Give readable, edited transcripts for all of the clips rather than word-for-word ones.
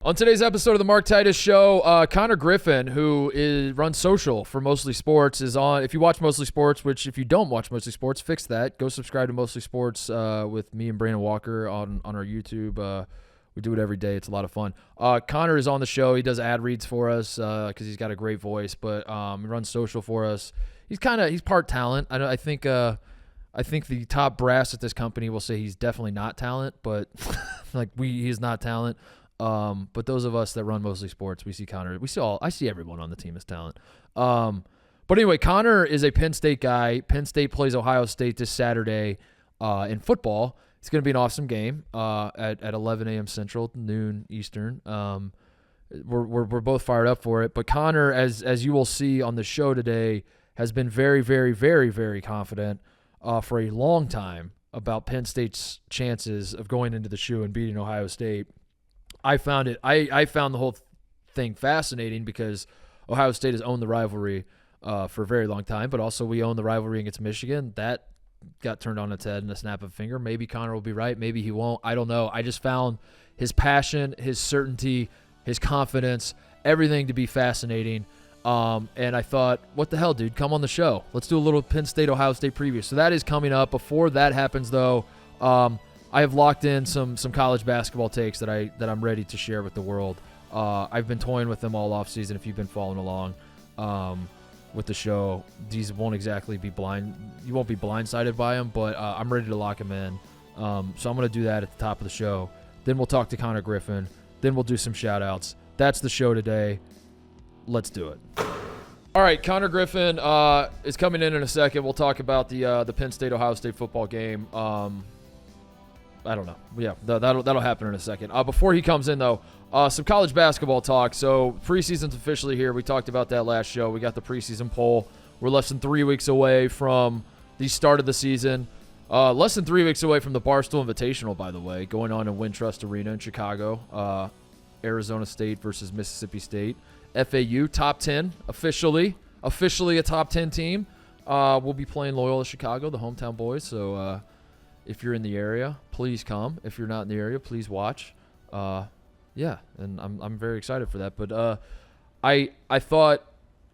On today's episode of the Mark Titus Show, Connor Griffin, who runs social for Mostly Sports, is on. If you watch Mostly Sports, which if you don't watch Mostly Sports, fix that. Go subscribe to Mostly Sports with me and Brandon Walker on our YouTube. We do it every day. It's a lot of fun. Connor is on the show. He does ad reads for us because he's got a great voice, but he runs social for us. He's part talent. I think the top brass at this company will say he's definitely not talent, but he's not talent. But those of us that run Mostly Sports, we see Connor. I see everyone on the team as talent. But anyway, Connor is a Penn State guy. Penn State plays Ohio State this Saturday in football. It's going to be an awesome game at 11 a.m. Central, noon Eastern. We're both fired up for it. But Connor, as you will see on the show today, has been very, very, very, very confident for a long time about Penn State's chances of going into the shoe and beating Ohio State. I found the whole thing fascinating because Ohio State has owned the rivalry for a very long time, but also we own the rivalry against Michigan. That got turned on its head in a snap of a finger. Maybe Connor will be right. Maybe he won't. I don't know. I just found his passion, his certainty, his confidence, everything to be fascinating. And I thought, what the hell, dude? Come on the show. Let's do a little Penn State, Ohio State preview. So that is coming up. Before that happens, though, I have locked in some college basketball takes that I'm ready to share with the world. I've been toying with them all offseason. If you've been following along with the show, these won't exactly be blind. You won't be blindsided by them, but I'm ready to lock them in. So I'm going to do that at the top of the show. Then we'll talk to Connor Griffin. Then we'll do some shout-outs. That's the show today. Let's do it. All right, Connor Griffin is coming in a second. We'll talk about the Penn State-Ohio State football game. I don't know. Yeah, that'll happen in a second. Before he comes in, though, some college basketball talk. So preseason's officially here. We talked about that last show. We got the preseason poll. We're less than 3 weeks away from the start of the season. Less than 3 weeks away from the Barstool Invitational, by the way, going on in Wintrust Arena in Chicago. Arizona State versus Mississippi State. FAU, top 10, officially a top 10 team. We'll be playing Loyola Chicago, the hometown boys. So if you're in the area, please come. If you're not in the area, please watch. Yeah, and I'm very excited for that. But I thought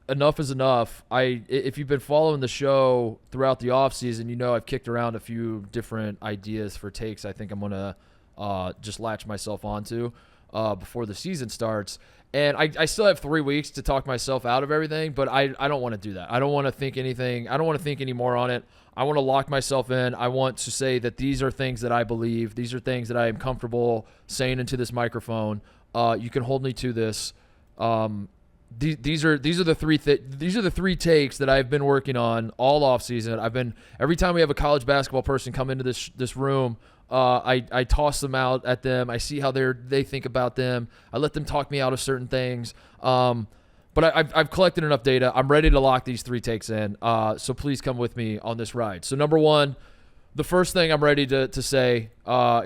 enough is enough. If you've been following the show throughout the offseason, you know I've kicked around a few different ideas for takes I think I'm going to just latch myself onto before the season starts. And I still have 3 weeks to talk myself out of everything, but I don't want to do that. I don't want to think anything. I don't want to think any more on it. I want to lock myself in. I want to say that these are things that I believe. These are things that I am comfortable saying into this microphone. You can hold me to this. These are the three takes that I've been working on all offseason. Every time we have a college basketball person come into this room, I toss them out at them. I see how they think about them. I let them talk me out of certain things. But I've collected enough data. I'm ready to lock these three takes in. So please come with me on this ride. So number one, the first thing I'm ready to say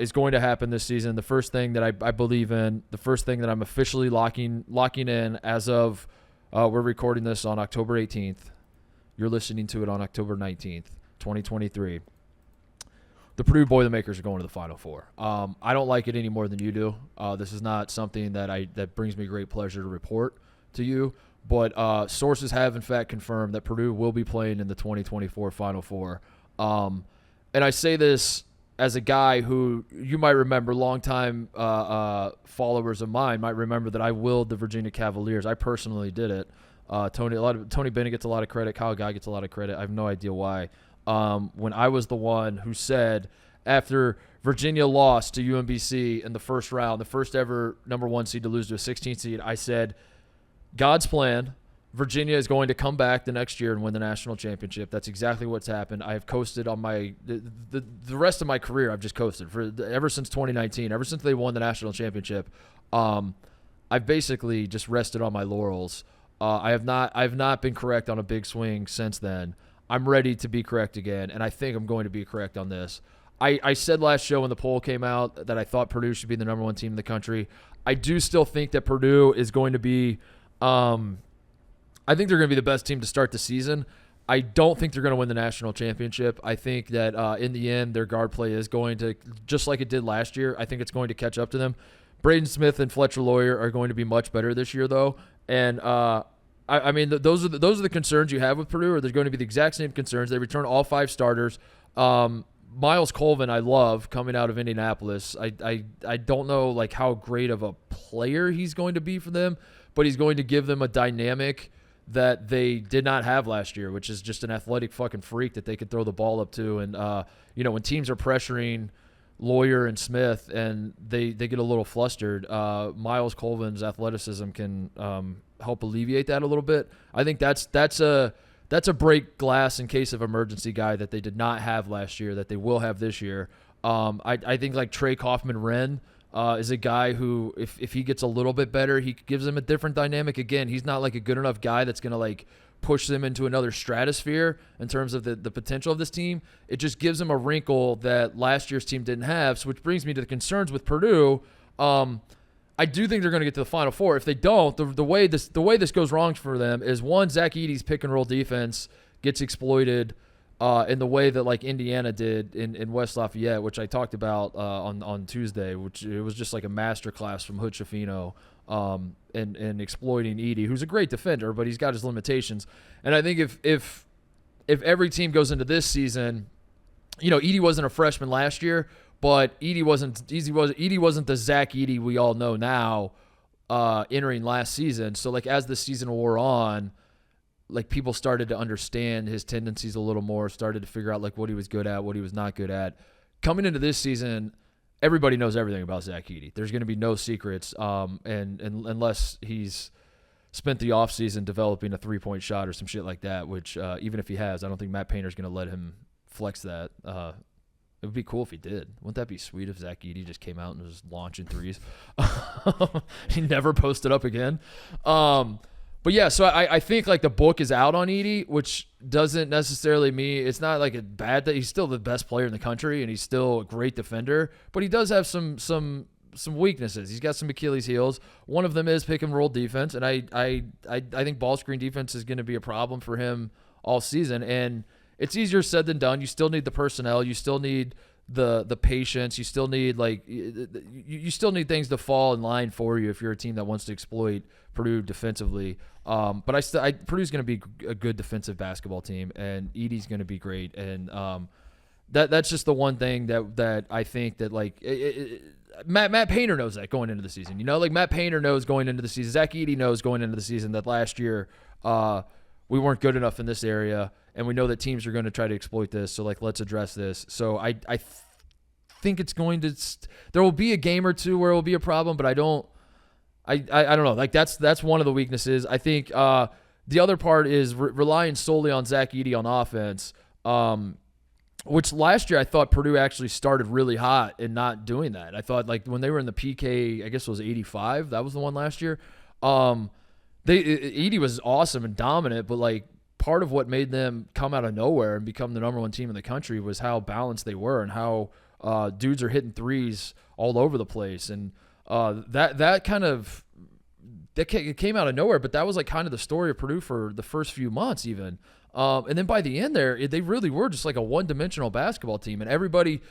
is going to happen this season. The first thing that I believe in. The first thing that I'm officially locking in as of we're recording this on October 18th. You're listening to it on October 19th, 2023. The Purdue Boilermakers are going to the Final Four. I don't like it any more than you do. This is not something that brings me great pleasure to report to you, but sources have in fact confirmed that Purdue will be playing in the 2024 Final Four. And I say this as a guy who you might remember, longtime followers of mine might remember that I willed the Virginia Cavaliers. I personally did it. Tony Bennett gets a lot of credit. Kyle Guy gets a lot of credit. I have no idea why. When I was the one who said after Virginia lost to UMBC in the first round, the first ever number one seed to lose to a 16th seed, I said, God's plan, Virginia is going to come back the next year and win the national championship. That's exactly what's happened. I have coasted on the rest of my career. I've just coasted ever since 2019, ever since they won the national championship. I've basically just rested on my laurels. I've not been correct on a big swing since then. I'm ready to be correct again, and I think I'm going to be correct on this. I said last show when the poll came out that I thought Purdue should be the number one team in the country. I do still think that Purdue is going to be I think they're going to be the best team to start the season. I don't think they're going to win the national championship. I think that in the end, their guard play is going to, just like it did last year, I think it's going to catch up to them. Braden Smith and Fletcher Lawyer are going to be much better this year, though. And I mean, those are the concerns you have with Purdue. Are they're going to be the exact same concerns. They return all 5 starters. Miles Colvin, I love coming out of Indianapolis. I don't know like how great of a player he's going to be for them, but he's going to give them a dynamic that they did not have last year, which is just an athletic fucking freak that they could throw the ball up to. And when teams are pressuring Lawyer and Smith and they get a little flustered, Miles Colvin's athleticism can help alleviate that a little bit. I think that's a break glass in case of emergency guy that they did not have last year that they will have this year. I think like Trey Kaufman-Renn is a guy who, if he gets a little bit better, he gives them a different dynamic. Again, he's not like a good enough guy that's going to like push them into another stratosphere in terms of the potential of this team. It just gives them a wrinkle that last year's team didn't have. So which brings me to the concerns with Purdue. I do think they're going to get to the Final Four. If they don't, the way this goes wrong for them is, one, Zach Edey's pick and roll defense gets exploited in the way that like Indiana did in West Lafayette, which I talked about on Tuesday, which it was just like a masterclass from Hood Schifino and exploiting Edey, who's a great defender, but he's got his limitations. And I think if every team goes into this season, Edey wasn't a freshman last year, but Edey wasn't the Zach Edey we all know now entering last season. So like as the season wore on, like people started to understand his tendencies a little more, started to figure out like what he was good at, what he was not good at. Coming into this season, everybody knows everything about Zach Edey. There's going to be no secrets, and unless he's spent the offseason developing a 3-point shot or some shit like that, which even if he has, I don't think Matt Painter's going to let him flex that. It would be cool if he did. Wouldn't that be sweet if Zach Edey just came out and was launching threes? He never posted up again. But yeah, so I think like the book is out on Edey, which doesn't necessarily mean it's not like a bad that he's still the best player in the country and he's still a great defender, but he does have some weaknesses. He's got some Achilles heels. One of them is pick and roll defense, and I think ball screen defense is going to be a problem for him all season. And it's easier said than done. You still need the personnel. You still need the patience. You still need you still need things to fall in line for you if you're a team that wants to exploit Purdue defensively. But Purdue's going to be a good defensive basketball team, and Edey's going to be great. And that's just the one thing that I think that like Matt Painter knows that going into the season. Like Matt Painter knows going into the season. Zach Edey knows going into the season that last year we weren't good enough in this area, and we know that teams are going to try to exploit this. So like let's address this. So I think it's going to there will be a game or two where it will be a problem, but I don't know. Like that's one of the weaknesses. I think the other part is relying solely on Zach Edey on offense, which last year I thought Purdue actually started really hot and not doing that. I thought like when they were in the PK, I guess it was 85. That was the one last year. Edey was awesome and dominant, but like part of what made them come out of nowhere and become the number one team in the country was how balanced they were and how dudes are hitting threes all over the place. And that came out of nowhere, but that was like kind of the story of Purdue for the first few months even. And then by the end there, they really were just like a one-dimensional basketball team, and everybody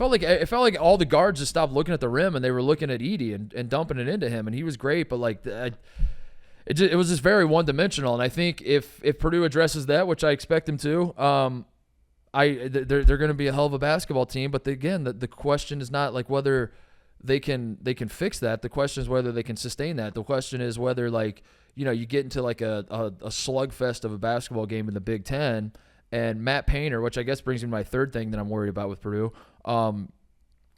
it felt like all the guards just stopped looking at the rim and they were looking at Edey and dumping it into him, and he was great, but like it was just very one-dimensional. And I think if Purdue addresses that, which I expect them to, they're going to be a hell of a basketball team. But the question is not like whether they can fix that. The question is whether they can sustain that. The question is whether you get into like a slugfest of a basketball game in the Big Ten, and Matt Painter, which I guess brings me to my third thing that I'm worried about with Purdue.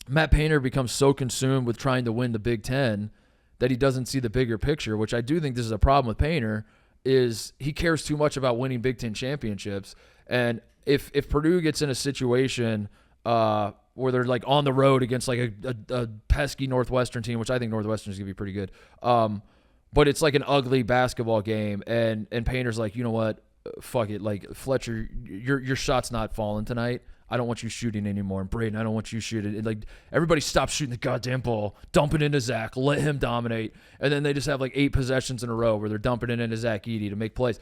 Matt Painter becomes so consumed with trying to win the Big Ten that he doesn't see the bigger picture, which I do think this is a problem with Painter, is he cares too much about winning Big Ten championships. And if Purdue gets in a situation where they're like on the road against like a pesky Northwestern team, which I think Northwestern is going to be pretty good, but it's like an ugly basketball game, and Painter's like, you know what, fuck it, like Fletcher, your shot's not falling tonight. I don't want you shooting anymore. And Braden, I don't want you shooting. Like everybody stop shooting the goddamn ball, dump it into Zach, let him dominate. And then they just have like 8 possessions in a row where they're dumping it into Zach Edey to make plays.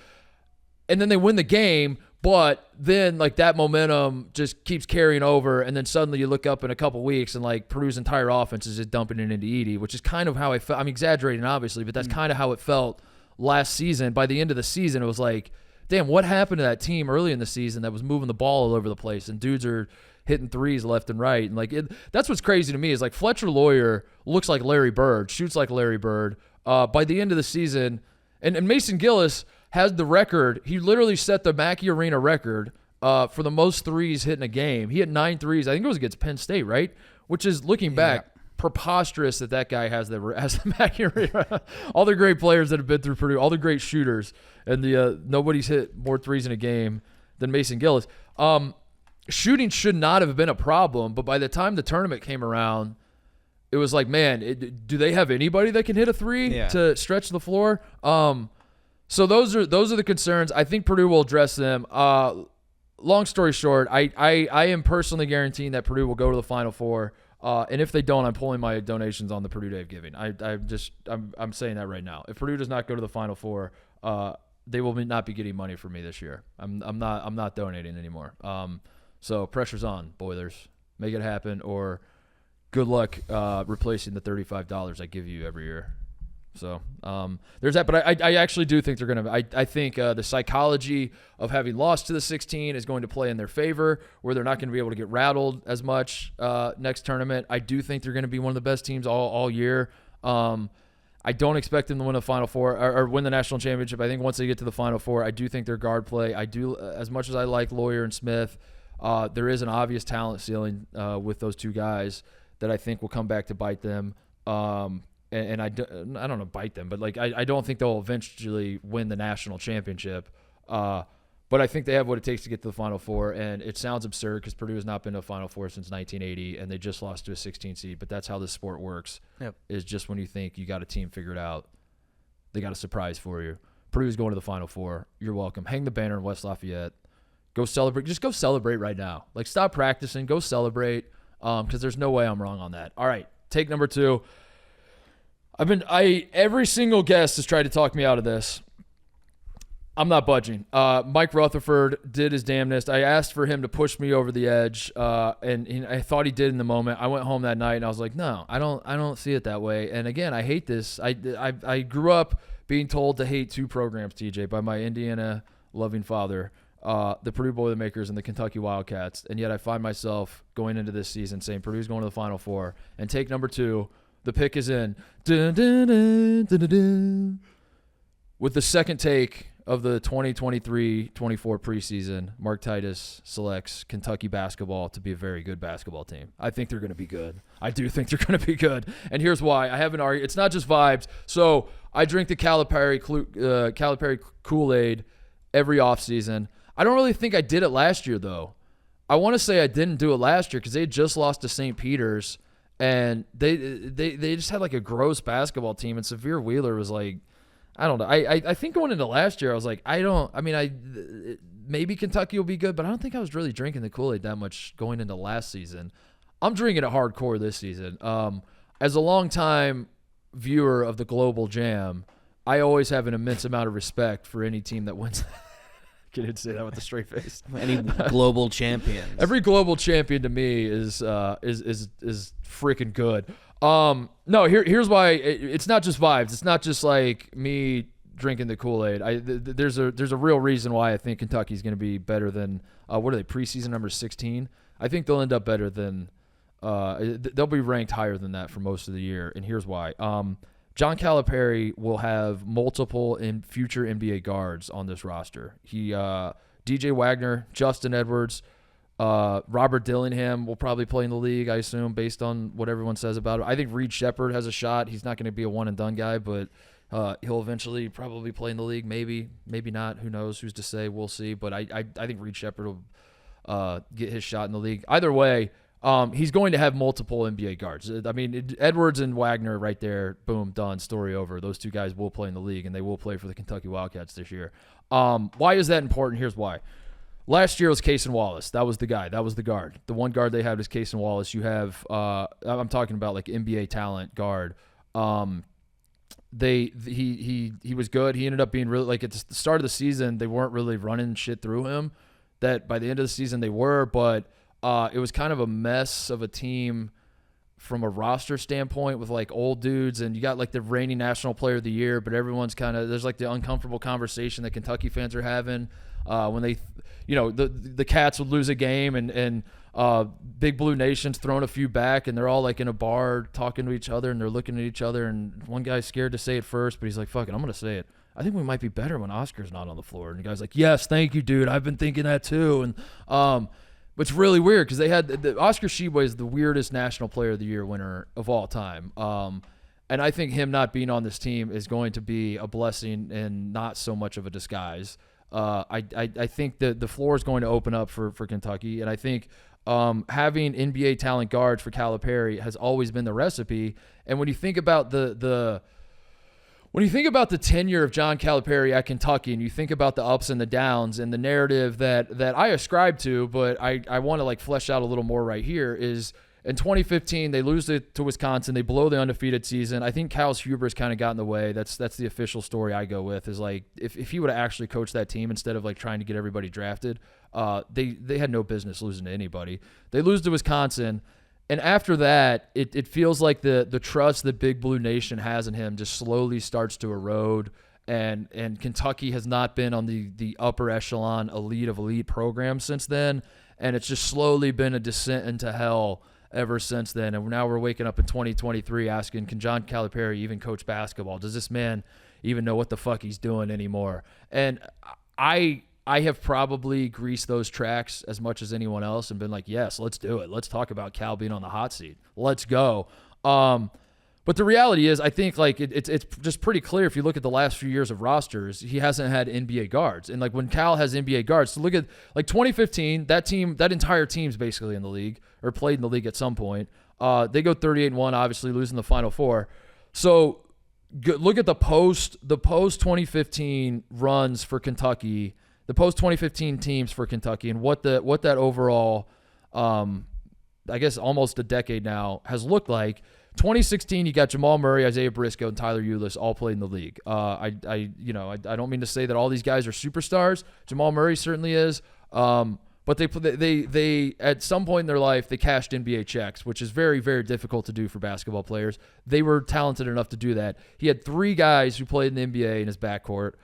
And then they win the game, But then, like, that momentum just keeps carrying over, and then suddenly you look up in a couple weeks, and, like, Purdue's entire offense is just dumping it into Edey, which is kind of how I felt. I'm exaggerating, obviously, but that's kind of how it felt last season. By the end of the season, it was like, damn, what happened to that team early in the season that was moving the ball all over the place, and dudes are hitting threes left and right. And, like, that's what's crazy to me is, like, Fletcher Lawyer looks like Larry Bird, shoots like Larry Bird. By the end of the season, and Mason Gillis has the record. He literally set the Mackey Arena record for the most threes hit in a game. He hit 9 threes. I think it was against Penn State, right? Which is, looking back, preposterous that guy has the Mackey Arena. All the great players that have been through Purdue, all the great shooters, and nobody's hit more threes in a game than Mason Gillis. Shooting should not have been a problem, but by the time the tournament came around, it was like, man, do they have anybody that can hit a three to stretch the floor? So those are the concerns. I think Purdue will address them. Long story short, I am personally guaranteeing that Purdue will go to the Final Four. And if they don't, I'm pulling my donations on the Purdue Day of Giving. I'm saying that right now. If Purdue does not go to the Final Four, they will not be getting money from me this year. I'm not donating anymore. So pressure's on, Boilers. Make it happen, or good luck replacing the $35 I give you every year. So there's that, but I actually do think they're going to – I think the psychology of having lost to the 16 is going to play in their favor, where they're not going to be able to get rattled as much next tournament. I do think they're going to be one of the best teams all year. I don't expect them to win the Final Four or win the national championship. I think once they get to the Final Four, I do think their guard play – I do, as much as I like Lawyer and Smith, there is an obvious talent ceiling with those two guys that I think will come back to bite them. And I don't know, bite them, but, like, I don't think they'll eventually win the national championship. But I think they have what it takes to get to the Final Four. And it sounds absurd because Purdue has not been to a Final Four since 1980, and they just lost to a 16 seed. But that's how this sport works. Yep. Is just when you think you got a team figured out, they got a surprise for you. Purdue's going to the Final Four. You're welcome. Hang the banner in West Lafayette. Go celebrate. Just go celebrate right now. Like, stop practicing. Go celebrate because there's no way I'm wrong on that. All right, take number 2. Every single guest has tried to talk me out of this. I'm not budging. Mike Rutherford did his damnedest. I asked for him to push me over the edge, and I thought he did in the moment. I went home that night and I was like, no, I don't see it that way. And again, I hate this. I grew up being told to hate 2 programs, TJ, by my Indiana loving father, the Purdue Boilermakers and the Kentucky Wildcats, and yet I find myself going into this season saying Purdue's going to the Final Four. And take number 2. The pick is in. Dun, dun, dun, dun, dun, dun. With the second take of the 2023-24 preseason, Mark Titus selects Kentucky basketball to be a very good basketball team. I think they're going to be good. I do think they're going to be good. And here's why. I haven't argued. It's not just vibes. So I drink the Calipari Kool-Aid every offseason. I don't really think I did it last year, though. I want to say I didn't do it last year because they had just lost to St. Peter's. And they just had, like, a gross basketball team, and Severe Wheeler was like, I don't know. I think going into last year, I was like, maybe Kentucky will be good, but I don't think I was really drinking the Kool-Aid that much going into last season. I'm drinking it hardcore this season. As a longtime viewer of the Global Jam, I always have an immense amount of respect for any team that wins. Can you say that with a straight face? Any global champions. Every global champion to me is freaking good. No, here's why. It's not just vibes. It's not just like me drinking the Kool-Aid. There's a real reason why I think Kentucky's going to be better than what are they, preseason number 16? I think they'll end up better than they'll be ranked higher than that for most of the year, and here's why. John Calipari will have multiple future NBA guards on this roster. DJ Wagner, Justin Edwards, Robert Dillingham will probably play in the league, I assume, based on what everyone says about it. I think Reed Sheppard has a shot. He's not going to be a one-and-done guy, but he'll eventually probably play in the league. Maybe not. Who knows? Who's to say? We'll see. But I think Reed Sheppard will get his shot in the league. Either way, he's going to have multiple NBA guards. I mean, Edwards and Wagner right there, boom, done, story over. Those 2 guys will play in the league, and they will play for the Kentucky Wildcats this year. Why is that important? Here's why. Last year was Cason Wallace. That was the guy. That was the guard. The one guard they had was Cason Wallace. You have, I'm talking about like NBA talent guard. He was good. He ended up being really, like, at the start of the season, they weren't really running shit through him. that by the end of the season they were, but it was kind of a mess of a team from a roster standpoint with like old dudes, and you got like the reigning national player of the year, but everyone's kind of, there's like the uncomfortable conversation that Kentucky fans are having when they, the Cats would lose a game and Big Blue Nation's throwing a few back, and they're all like in a bar talking to each other, and they're looking at each other, and one guy's scared to say it first, but he's like, fuck it, I'm going to say it. I think we might be better when Oscar's not on the floor. And the guy's like, yes, thank you, dude. I've been thinking that too. And it's really weird because they had Oscar Tshiebwe is the weirdest National Player of the Year winner of all time. And I think him not being on this team is going to be a blessing and not so much of a disguise. I think that the floor is going to open up for Kentucky. And I think having NBA talent guards for Calipari has always been the recipe. And when you think about when you think about the tenure of John Calipari at Kentucky, and you think about the ups and the downs and the narrative that I ascribe to, but I want to like flesh out a little more right here, is in 2015 they lose to Wisconsin, they blow the undefeated season. I think Kyle's hubris kind of got in the way. That's the official story I go with, is like if he would have actually coached that team instead of like trying to get everybody drafted, they had no business losing to anybody. They lose to Wisconsin. And after that, it feels like the trust that Big Blue Nation has in him just slowly starts to erode, and Kentucky has not been on the upper echelon elite of elite programs since then, and it's just slowly been a descent into hell ever since then. And now we're waking up in 2023 asking, can John Calipari even coach basketball? Does this man even know what the fuck he's doing anymore? And I have probably greased those tracks as much as anyone else and been like, yes, let's do it. Let's talk about Cal being on the hot seat. Let's go. But the reality is, I think like it's just pretty clear if you look at the last few years of rosters, he hasn't had NBA guards. And like when Cal has NBA guards, so look at like 2015, that entire team's basically in the league or played in the league at some point. They go 38-1, obviously losing the Final Four. So look at the post 2015 runs for Kentucky. The post-2015 teams for Kentucky, and what that overall, I guess almost a decade now, has looked like. 2016, you got Jamal Murray, Isaiah Briscoe, and Tyler Ulis all played in the league. I don't mean to say that all these guys are superstars. Jamal Murray certainly is, but they at some point in their life they cashed NBA checks, which is very, very difficult to do for basketball players. They were talented enough to do that. He had 3 guys who played in the NBA in his backcourt.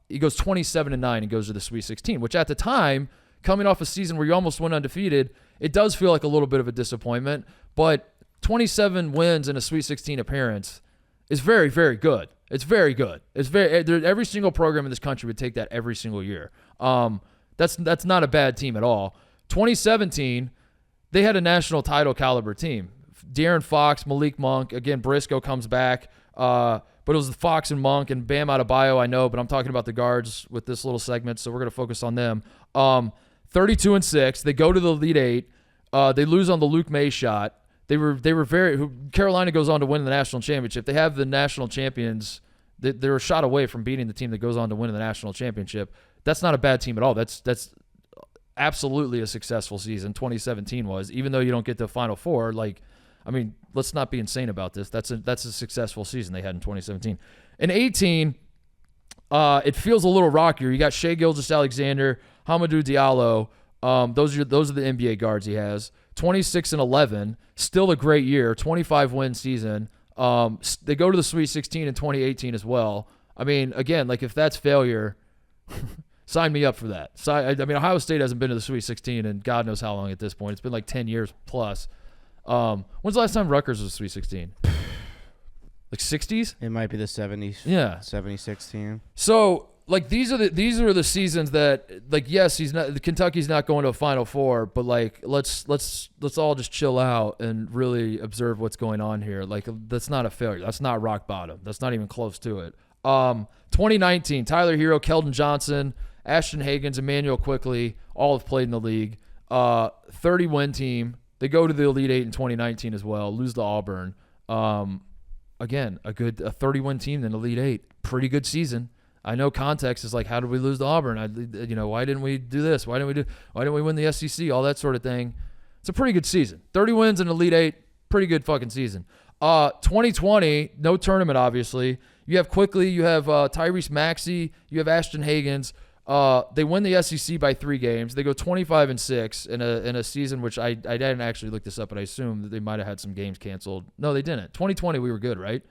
He goes 27-9 and goes to the Sweet 16, which at the time, coming off a season where you almost went undefeated, it does feel like a little bit of a disappointment. But 27 wins in a Sweet 16 appearance is very, very good. It's very good. Every single program in this country would take that every single year. That's not a bad team at all. 2017, they had a national title caliber team. De'Aaron Fox, Malik Monk, again, Briscoe comes back. But it was the Fox and Monk and Bam Adebayo, I know, but I'm talking about the guards with this little segment, so we're going to focus on them. 32-6. They go to the Elite Eight. They lose on the Luke May shot. Carolina goes on to win the national championship. They have the national champions. They're a shot away from beating the team that goes on to win the national championship. That's not a bad team at all. That's absolutely a successful season. 2017 was, even though you don't get to the Final Four, let's not be insane about this. That's a successful season they had in 2017. In 18, it feels a little rockier. You got Shai Gilgeous-Alexander, Hamidou Diallo. Those are the NBA guards he has. 26-11, still a great year. 25-win season. They go to the Sweet 16 in 2018 as well. Again, like if that's failure, sign me up for that. Ohio State hasn't been to the Sweet 16 in God knows how long at this point. It's been like 10 years plus. When's the last time Rutgers was Sweet 16? Like 60s? It might be the 70s. Yeah. 76 team. So, like these are the seasons that, like, yes, Kentucky's not going to a Final Four, but like let's all just chill out and really observe what's going on here. Like that's not a failure. That's not rock bottom. That's not even close to it. 2019, Tyler Hero, Keldon Johnson, Ashton Hagans, Emmanuel Quickley, all have played in the league. 30-win team. They go to the Elite Eight in 2019 as well, lose to Auburn. Again, a 30-win team in the Elite Eight. Pretty good season. I know context is like, how did we lose to Auburn? Why didn't we do this? Why didn't we win the SEC? All that sort of thing. It's a pretty good season. 30 wins in Elite Eight, pretty good fucking season. 2020, no tournament, obviously. You have Quickly, you have Tyrese Maxey, you have Ashton Hagans. They win the SEC by 3 games. They go 25-6 in a season which I didn't actually look this up, but I assume that they might have had some games canceled. No, they didn't. 2020 we were good, right?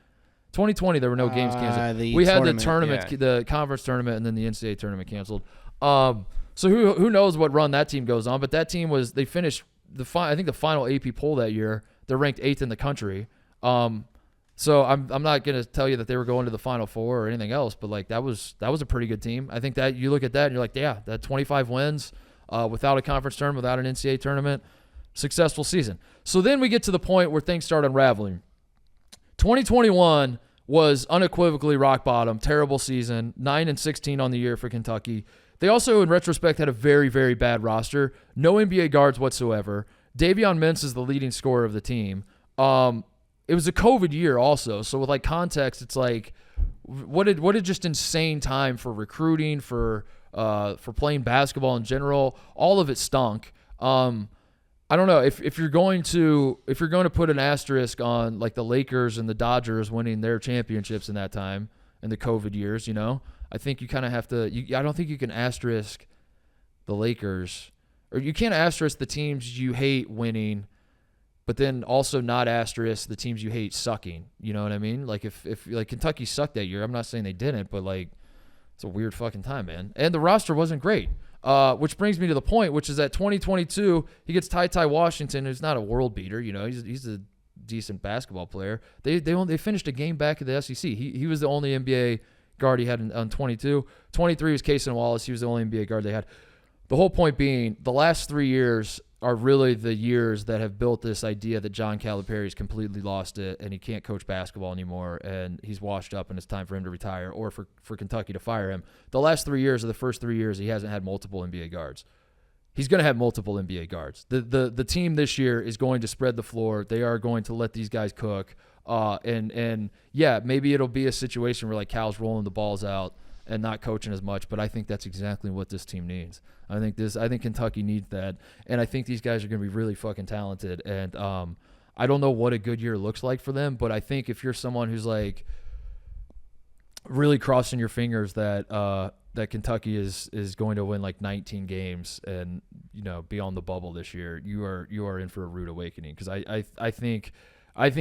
2020 there were no games canceled. We had the tournament, the conference tournament, and then the NCAA tournament canceled. So who knows what run that team goes on? But that team they finished I think the final AP poll that year. They're ranked 8th in the country. So I'm not gonna tell you that they were going to the Final Four or anything else, but like that was a pretty good team. I think that you look at that and you're like, yeah, that 25 wins without a conference tournament, without an NCAA tournament, successful season. So then we get to the point where things start unraveling. 2021 was unequivocally rock bottom, terrible season, 9-16 on the year for Kentucky. They also, in retrospect, had a very, very bad roster. No NBA guards whatsoever. Davion Mintz is the leading scorer of the team. It was a COVID year also, so with like context, it's like what a just insane time for recruiting, for playing basketball in general. All of it stunk. I don't know if you're going to put an asterisk on like the Lakers and the Dodgers winning their championships in that time in the COVID years, you know, I think you kind of have to. I don't think you can asterisk the Lakers, or you can't asterisk the teams you hate winning, but then also not asterisk the teams you hate sucking. You know what I mean? Like if like Kentucky sucked that year, I'm not saying they didn't, but like it's a weird fucking time, man. And the roster wasn't great. Which brings me to the point, which is that 2022, he gets Ty Washington, who's not a world beater. You know, he's a decent basketball player. They finished a game back at the SEC. He was the only NBA guard he had on 22. 23 was Cason Wallace. He was the only NBA guard they had. The whole point being, the last 3 years are really the years that have built this idea that John Calipari's completely lost it and he can't coach basketball anymore and he's washed up and it's time for him to retire or for Kentucky to fire him. The last 3 years are the first 3 years he hasn't had multiple NBA guards. He's going to have multiple NBA guards. The team this year is going to spread the floor. They are going to let these guys cook. And yeah, maybe it'll be a situation where like Cal's rolling the balls out and not coaching as much, but I think that's exactly what this team needs. I think Kentucky needs that, and I think these guys are going to be really fucking talented. And I don't know what a good year looks like for them, but I think if you're someone who's like really crossing your fingers that that Kentucky is going to win like 19 games and be on the bubble this year, you are in for a rude awakening, because I think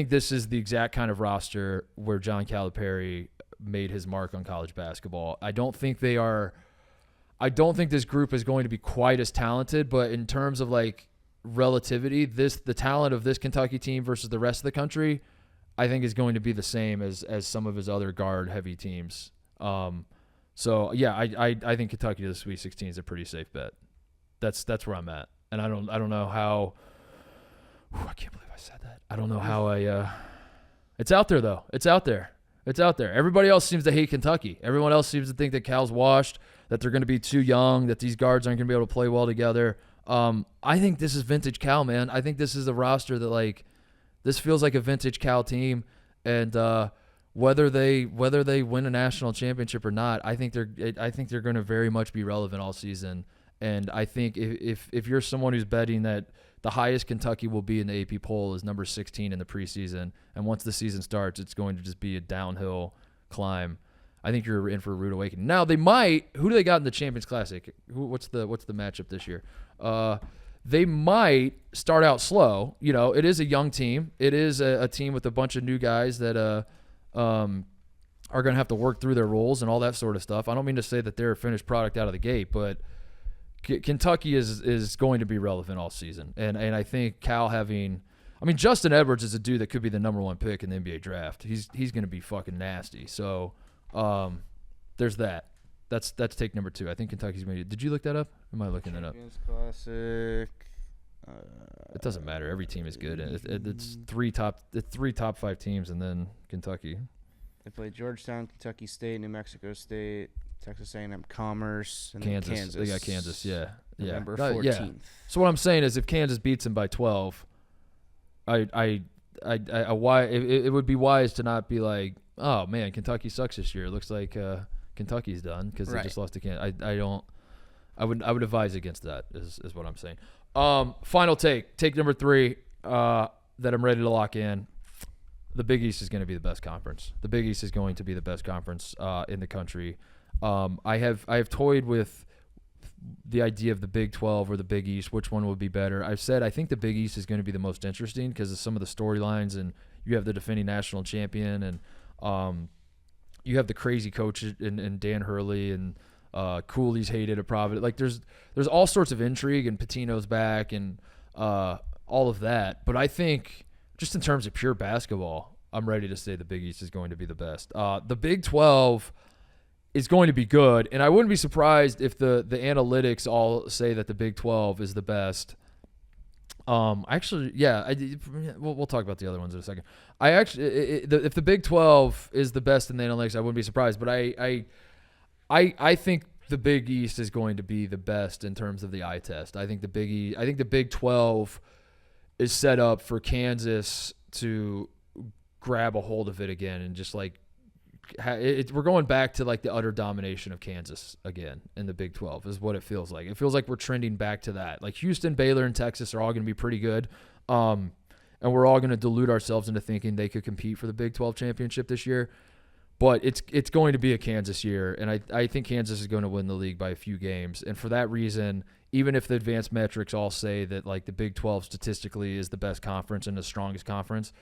this is the exact kind of roster where John Calipari made his mark on college basketball. I don't think this group is going to be quite as talented, but in terms of like relativity, the talent of this Kentucky team versus the rest of the country, I think is going to be the same as some of his other guard heavy teams. So yeah, I think Kentucky to the Sweet 16 is a pretty safe bet. That's where I'm at. And I don't know how. I can't believe I said that. I don't know how it's out there though. It's out there. Everybody else seems to hate Kentucky. Everyone else seems to think that Cal's washed, that they're going to be too young, that these guards aren't going to be able to play well together. I think this is vintage Cal, man. I think this is a roster that like this feels like a vintage Cal team, and whether they win a national championship or not, I think they're going to very much be relevant all season. And I think if you're someone who's betting that the highest Kentucky will be in the AP poll is number 16 in the preseason, and once the season starts, it's going to just be a downhill climb, I think you're in for a rude awakening. Now they might. Who do they got in the Champions Classic? What's the matchup this year? They might start out slow. It is a young team. It is a team with a bunch of new guys that are going to have to work through their roles and all that sort of stuff. I don't mean to say that they're a finished product out of the gate, but Kentucky is going to be relevant all season. And I think Cal Justin Edwards is a dude that could be the number 1 pick in the NBA draft. He's going to be fucking nasty. So there's that. That's take number 2. I think Kentucky's going to. Did you look that up? Am I looking that up? Classic. It doesn't matter. Every team is good. It's three top 5 teams, and then Kentucky. They played Georgetown, Kentucky State, New Mexico State, Texas A&M Commerce, and Kansas. They got Kansas. Yeah. November 14th. Yeah. So what I'm saying is, if Kansas beats them by 12, it would be wise to not be like, oh man, Kentucky sucks this year. It looks like Kentucky's done because they just lost to Kansas. I would advise against that. Is what I'm saying. Final take number 3 that I'm ready to lock in. The Big East is going to be the best conference. The Big East is going to be the best conference in the country. I have toyed with the idea of the Big 12 or the Big East, which one would be better. I've said I think the Big East is going to be the most interesting because of some of the storylines, and you have the defending national champion, and you have the crazy coach in Dan Hurley, and Cooley's hated at Providence. Like there's all sorts of intrigue, and Pitino's back, and all of that. But I think just in terms of pure basketball, I'm ready to say the Big East is going to be the best. The Big 12 is going to be good, and I wouldn't be surprised if the analytics all say that the Big 12 is the best. Actually, yeah, we'll talk about the other ones in a second. If the Big 12 is the best in the analytics, I wouldn't be surprised. But I think the Big East is going to be the best in terms of the eye test. I think the Big 12 is set up for Kansas to grab a hold of it again and just like. We're going back to like the utter domination of Kansas again in the Big 12 is what it feels like. It feels like we're trending back to that. Like Houston, Baylor, and Texas are all going to be pretty good, and we're all going to delude ourselves into thinking they could compete for the Big 12 championship this year. But it's going to be a Kansas year, and I think Kansas is going to win the league by a few games. And for that reason, even if the advanced metrics all say that like the Big 12 statistically is the best conference and the strongest conference,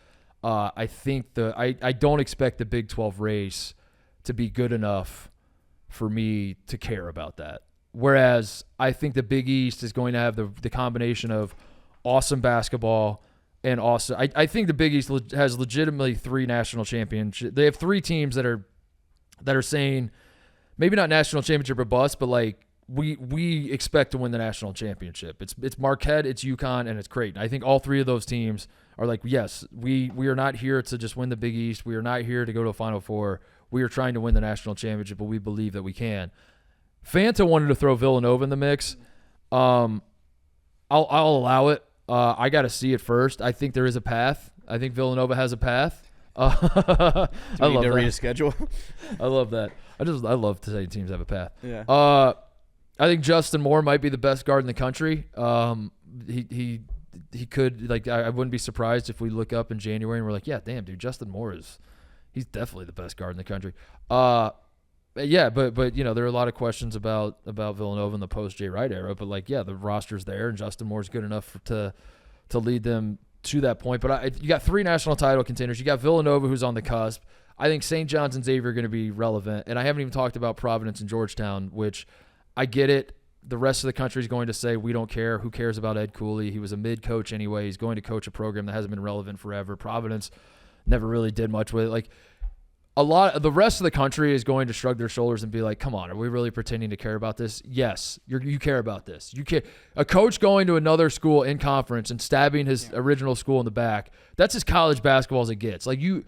I think I don't expect the Big 12 race to be good enough for me to care about that. Whereas I think the Big East is going to have the combination of awesome basketball and awesome. I think the Big East has legitimately 3 national championships. They have 3 teams that are saying maybe not national championship or bust, but like we expect to win the national championship. It's Marquette, it's UConn, and it's Creighton. I think all 3 of those teams are like, yes, we are not here to just win the Big East. We are not here to go to a Final Four. We are trying to win the national championship, but we believe that we can. Fanta wanted to throw Villanova in the mix. I'll allow it. I got to see it first. I think there is a path. I think Villanova has a path. Do we need to read a that. schedule? I love that. I love to say teams have a path. Yeah. I think Justin Moore might be the best guard in the country. He could, like, I wouldn't be surprised if we look up in January and we're like, yeah, damn, dude, Justin Moore he's definitely the best guard in the country. Yeah, but you know, there are a lot of questions about Villanova in the post Jay Wright era, but like, yeah, the roster's there and Justin Moore's good enough to lead them to that point. But you got 3 national title contenders. You got Villanova, who's on the cusp. I think St. John's and Xavier are going to be relevant, and I haven't even talked about Providence and Georgetown, which I get it. The rest of the country is going to say, we don't care. Who cares about Ed Cooley? He was a mid-coach anyway. He's going to coach a program that hasn't been relevant forever. Providence never really did much with it. Like, the rest of the country is going to shrug their shoulders and be like, come on, are we really pretending to care about this? Yes, you care about this. You care. A coach going to another school in conference and stabbing his original school in the back, that's as college basketball as it gets. Like, you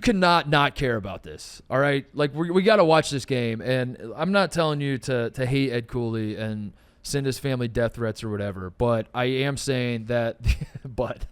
cannot not care about this, all right? Like, we got to watch this game, and I'm not telling you to hate Ed Cooley and send his family death threats or whatever, but I am saying that but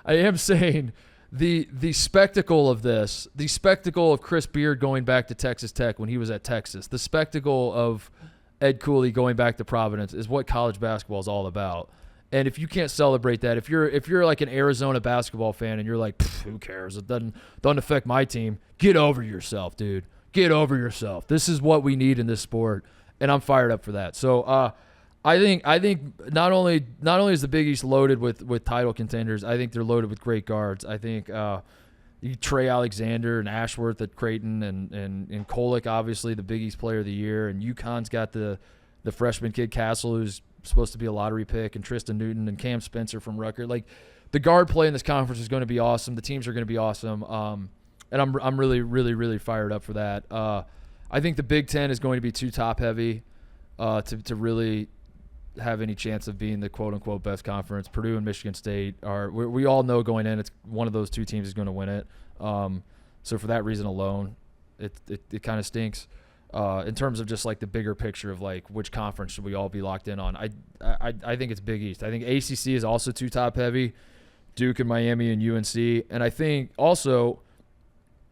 I am saying the spectacle of this, the spectacle of Chris Beard going back to Texas Tech when he was at Texas, the spectacle of Ed Cooley going back to Providence is what college basketball is all about. And if you can't celebrate that, if you're like an Arizona basketball fan and you're like, who cares? It doesn't affect my team. Get over yourself, dude. Get over yourself. This is what we need in this sport, and I'm fired up for that. So I think not only is the Big East loaded with title contenders, I think they're loaded with great guards. I think Trey Alexander and Ashworth at Creighton and Kolick, obviously the Big East Player of the Year, and UConn's got the freshman kid Castle, who's supposed to be a lottery pick, and Tristan Newton and Cam Spencer from Rutgers. Like, the guard play in this conference is going to be awesome. The teams are going to be awesome, and I'm really, really, really fired up for that. I think the Big Ten is going to be too top heavy to really have any chance of being the quote unquote best conference. Purdue and Michigan State we all know going in, it's one of those 2 teams is going to win it. So for that reason alone, it kind of stinks. In terms of just like the bigger picture of like which conference should we all be locked in on, I think it's Big East. I think ACC is also too top heavy, Duke and Miami and UNC, and I think also,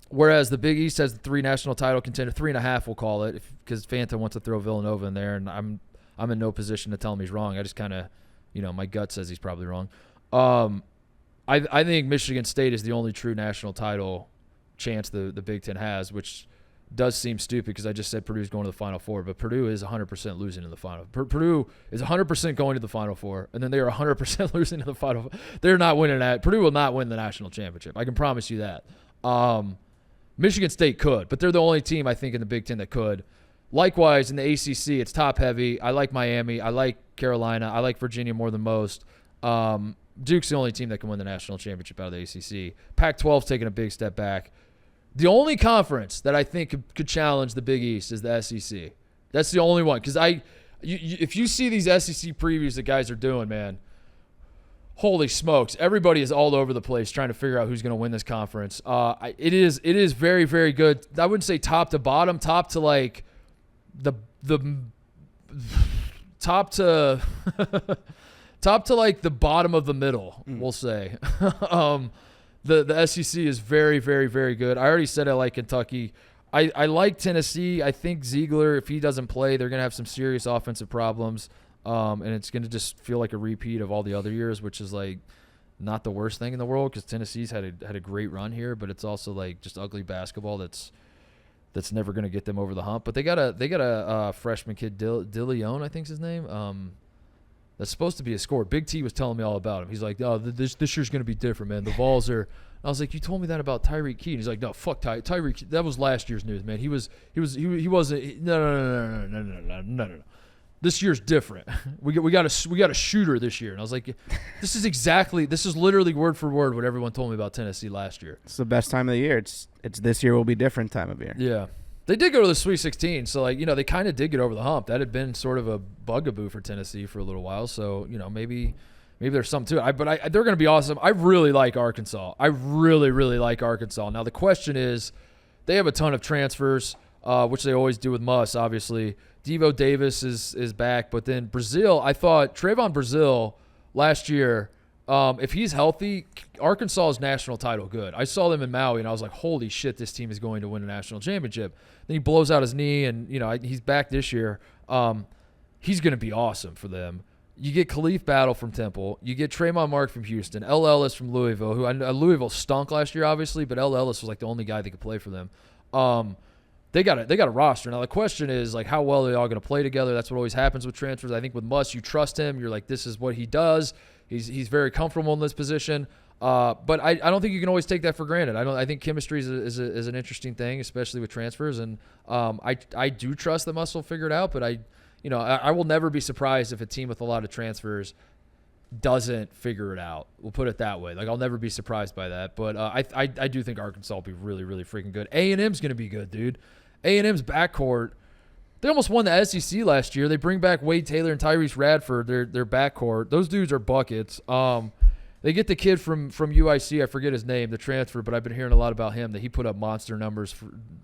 whereas the Big East has the 3 national title contender, 3.5 we'll call it, because Fanta wants to throw Villanova in there, and I'm in no position to tell him he's wrong. I just kind of, my gut says he's probably wrong. I think Michigan State is the only true national title chance the Big Ten has, which does seem stupid because I just said Purdue's going to the Final Four, but Purdue is 100% losing in the Final. Purdue is 100% going to the Final Four, and then they are 100% losing to the Final Four. They're not winning that. Purdue will not win the national championship. I can promise you that. Michigan State could, but they're the only team I think in the Big Ten that could. Likewise, in the ACC, it's top heavy. I like Miami. I like Carolina. I like Virginia more than most. Duke's the only team that can win the national championship out of the ACC. Pac-12's taking a big step back. The only conference that I think could challenge the Big East is the SEC. That's the only one. Because if you see these SEC previews that guys are doing, man, holy smokes. Everybody is all over the place trying to figure out who's going to win this conference. It is very, very good. I wouldn't say top to bottom, top to like the top to top to like the bottom of the middle, we'll say. The SEC is very, very, very good. I already said I like Kentucky. I like Tennessee. I think Ziegler, if he doesn't play, they're going to have some serious offensive problems, and it's going to just feel like a repeat of all the other years, which is like not the worst thing in the world because Tennessee's had a great run here, but it's also like just ugly basketball that's never going to get them over the hump. But they got a freshman kid, DeLeon, I think's his name. That's supposed to be a scorer. Big T was telling me all about him. He's like, oh, this year's going to be different, man. The Vols are – I was like, you told me that about Tyreek Key. And he's like, no, fuck Tyreek. That was last year's news, man. He wasn't – no. This year's different. We got a shooter this year. And I was like, this is literally word for word what everyone told me about Tennessee last year. It's the best time of the year. It's this year will be different time of year. Yeah. They did go to the Sweet 16, so like they kind of did get over the hump. That had been sort of a bugaboo for Tennessee for a little while. So maybe there's something to it. But they're going to be awesome. I really like Arkansas. I really, really like Arkansas. Now the question is, they have a ton of transfers, which they always do with Muss. Obviously, Devo Davis is back, but then Brazile. I thought Trayvon Brazile last year. If he's healthy, Arkansas is national title good. I saw them in Maui, and I was like, holy shit, this team is going to win a national championship. Then he blows out his knee, and, he's back this year. He's going to be awesome for them. You get Khalif Battle from Temple. You get Tremont Mark from Houston. L. Ellis from Louisville, who Louisville stunk last year, obviously, but L. Ellis was like the only guy that could play for them. They got a roster. Now, the question is, like, how well are they all going to play together? That's what always happens with transfers. I think with Muss, you trust him. You're like, this is what he does. He's very comfortable in this position. But I don't think you can always take that for granted. I think chemistry is an interesting thing, especially with transfers. And I do trust that Muss will figure it out. But I will never be surprised if a team with a lot of transfers doesn't figure it out. We'll put it that way. Like, I'll never be surprised by that. But I do think Arkansas will be really, really freaking good. A&M's going to be good, dude. A&M's backcourt. They almost won the SEC last year. They bring back Wade Taylor and Tyrese Radford, their backcourt. Those dudes are buckets. They get the kid from UIC. I forget his name, the transfer, but I've been hearing a lot about him, that he put up monster numbers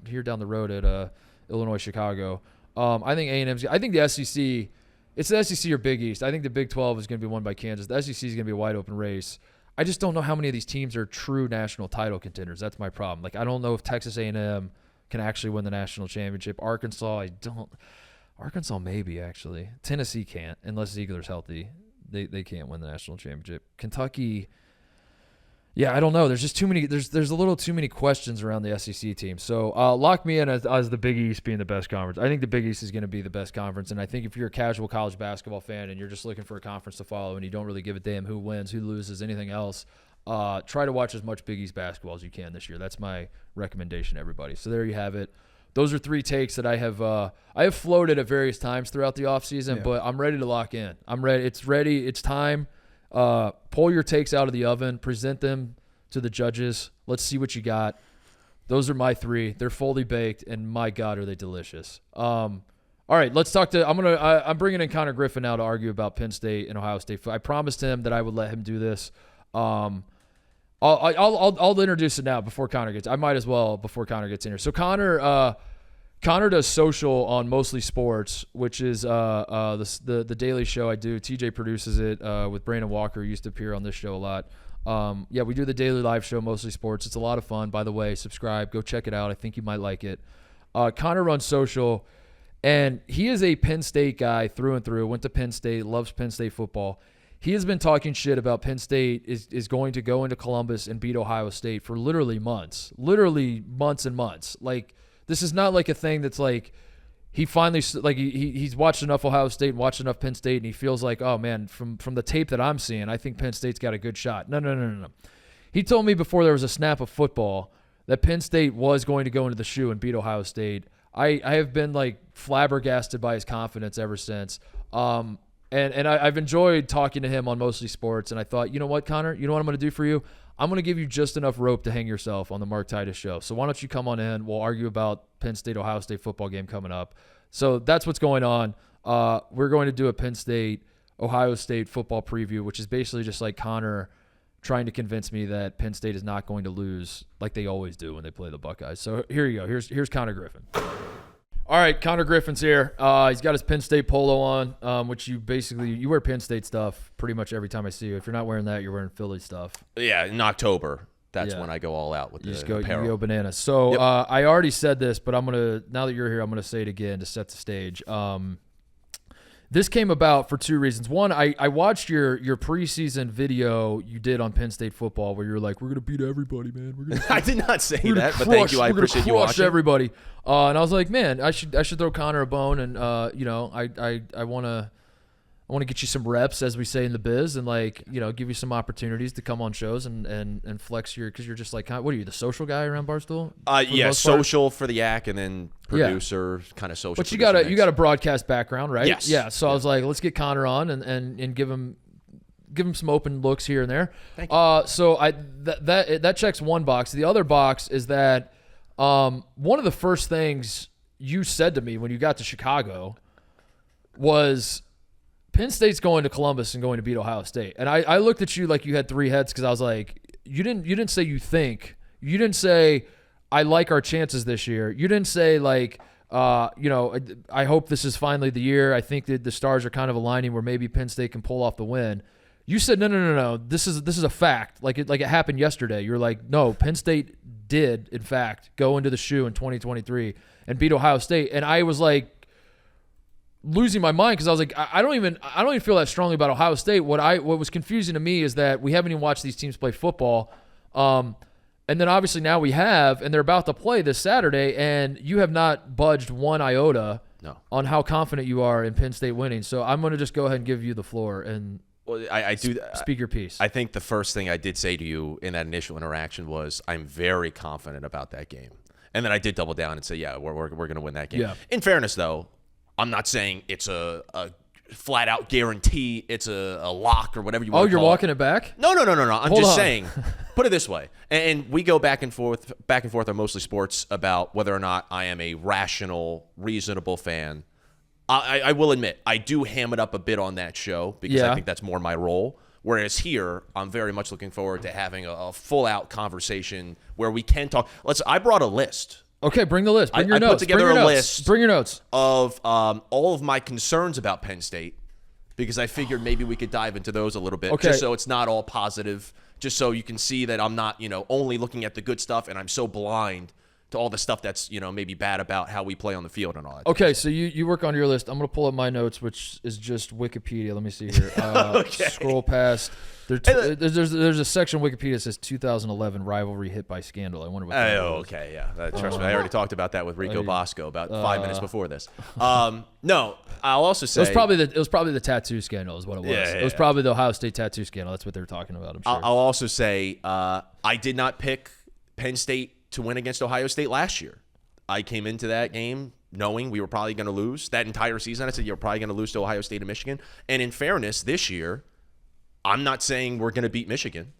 here down the road at Illinois, Chicago. I think A&M's – I think the SEC – it's the SEC or Big East. I think the Big 12 is going to be won by Kansas. The SEC is going to be a wide-open race. I just don't know how many of these teams are true national title contenders. That's my problem. Like, I don't know if Texas A&M – can actually win the national championship. Arkansas, Arkansas maybe, actually. Tennessee can't, unless Ziegler's healthy. They can't win the national championship. Kentucky, I don't know. There's just too many. There's a little too many questions around the SEC team. So lock me in as the Big East being the best conference. I think the Big East is going to be the best conference, and I think if you're a casual college basketball fan and you're just looking for a conference to follow and you don't really give a damn who wins, who loses, anything else, try to watch as much Big East basketball as you can this year. That's my recommendation to everybody. So there you have it. Those are 3 takes that I have floated at various times throughout the offseason, but I'm ready to lock in. I'm ready. It's ready. It's time. Pull your takes out of the oven. Present them to the judges. Let's see what you got. Those are my 3. They're fully baked, and my God, are they delicious. All right, let's talk to. I'm bringing in Connor Griffin now to argue about Penn State and Ohio State. I promised him that I would let him do this. I'll introduce it now before Connor gets. I might as well before Connor gets in here. So Connor does social on Mostly Sports, which is the daily show I do. TJ produces it with Brandon Walker, who used to appear on this show a lot. We do the daily live show, Mostly Sports. It's a lot of fun. By the way, subscribe, go check it out. I think you might like it. Connor runs social, and he is a Penn State guy through and through. Went to Penn State, loves Penn State football. He has been talking shit about Penn State is going to go into Columbus and beat Ohio State for literally months and months. Like, This is not like a thing that's like he finally like he's watched enough Ohio State and watched enough Penn State, and he feels like, oh man, from the tape that I'm seeing, I think Penn State's got a good shot. No. He told me before there was a snap of football that Penn State was going to go into the shoe and beat Ohio State. I have been like flabbergasted by his confidence ever since. And I've enjoyed talking to him on Mostly Sports, and I thought, you know what, Connor? You know what I'm going to do for you? I'm going to give you just enough rope to hang yourself on the Mark Titus show. So why don't you come on in? We'll argue about Penn State-Ohio State football game coming up. So that's what's going on. We're going to do a Penn State-Ohio State football preview, which is basically just like Connor trying to convince me that Penn State is not going to lose like they always do when they play the Buckeyes. So here you go. Here's Connor Griffin. All right, Connor Griffin's here. He's got his Penn State polo on, which you wear Penn State stuff pretty much every time I see you. If you're not wearing that, you're wearing Philly stuff. Yeah, in October, that's when I go all out with the apparel. You go bananas. So yep. I already said this, but now that you're here, I'm gonna say it again to set the stage. This came about for two reasons. One, I watched your preseason video you did on Penn State football where you're like, we're going to beat everybody, man. I did not say that, but thank you. I appreciate you watching. Crush everybody. And I was like, man, I should throw Connor a bone, and I want to get you some reps, as we say in the biz, and give you some opportunities to come on shows and flex because you're just like, what are you, the social guy around Barstool? Yeah, social for the yak, and then producer, kind of social. But you got a broadcast background, right? Yes. Yeah. So I was like, let's get Connor on and give him some open looks here and there. Thank you. So that checks one box. The other box is that one of the first things you said to me when you got to Chicago was Penn State's going to Columbus and going to beat Ohio State. And I looked at you like you had three heads because I was like, you didn't say you think. You didn't say I like our chances this year. You didn't say like, I hope this is finally the year. I think that the stars are kind of aligning where maybe Penn State can pull off the win. You said no. This is a fact. Like it happened yesterday. You're like, no, Penn State did in fact go into the shoe in 2023 and beat Ohio State. And I was like losing my mind because I was like, I don't even feel that strongly about Ohio State. What was confusing to me is that we haven't even watched these teams play football. And then obviously now we have, and they're about to play this Saturday, and you have not budged one iota on how confident you are in Penn State winning. So I'm going to just go ahead and give you the floor and I do speak your piece. I think the first thing I did say to you in that initial interaction was I'm very confident about that game. And then I did double down and say, yeah, we're going to win that game. Yeah. In fairness, though, I'm not saying it's a flat out guarantee. It's a lock or whatever you want to call it. Oh, you're walking it back? No. I'm just saying, put it this way. And we go back and forth on Mostly Sports about whether or not I am a rational, reasonable fan. I will admit, I do ham it up a bit on that show because I think that's more my role. Whereas here, I'm very much looking forward to having a full-out conversation where we can talk. I brought a list. Okay, bring the list. Bring your notes. I put together a list. Bring your notes of all of my concerns about Penn State because I figured maybe we could dive into those a little bit, just so it's not all positive, just so you can see that I'm not, only looking at the good stuff and I'm so blind to all the stuff that's, maybe bad about how we play on the field and all that. Okay, so you work on your list. I'm going to pull up my notes, which is just Wikipedia. Let me see here. Scroll past. There's a section of Wikipedia that says 2011 rivalry hit by scandal. I wonder what that was. Okay, yeah. Trust me, I already talked about that with Rico Bosco about 5 minutes before this. No, I'll also say it was probably the tattoo scandal is what it was. Yeah. It was probably the Ohio State tattoo scandal. That's what they were talking about, I'm sure. I'll also say I did not pick Penn State to win against Ohio State last year. I came into that game knowing we were probably going to lose. That entire season, I said, you're probably going to lose to Ohio State and Michigan. And in fairness, this year, I'm not saying we're going to beat Michigan.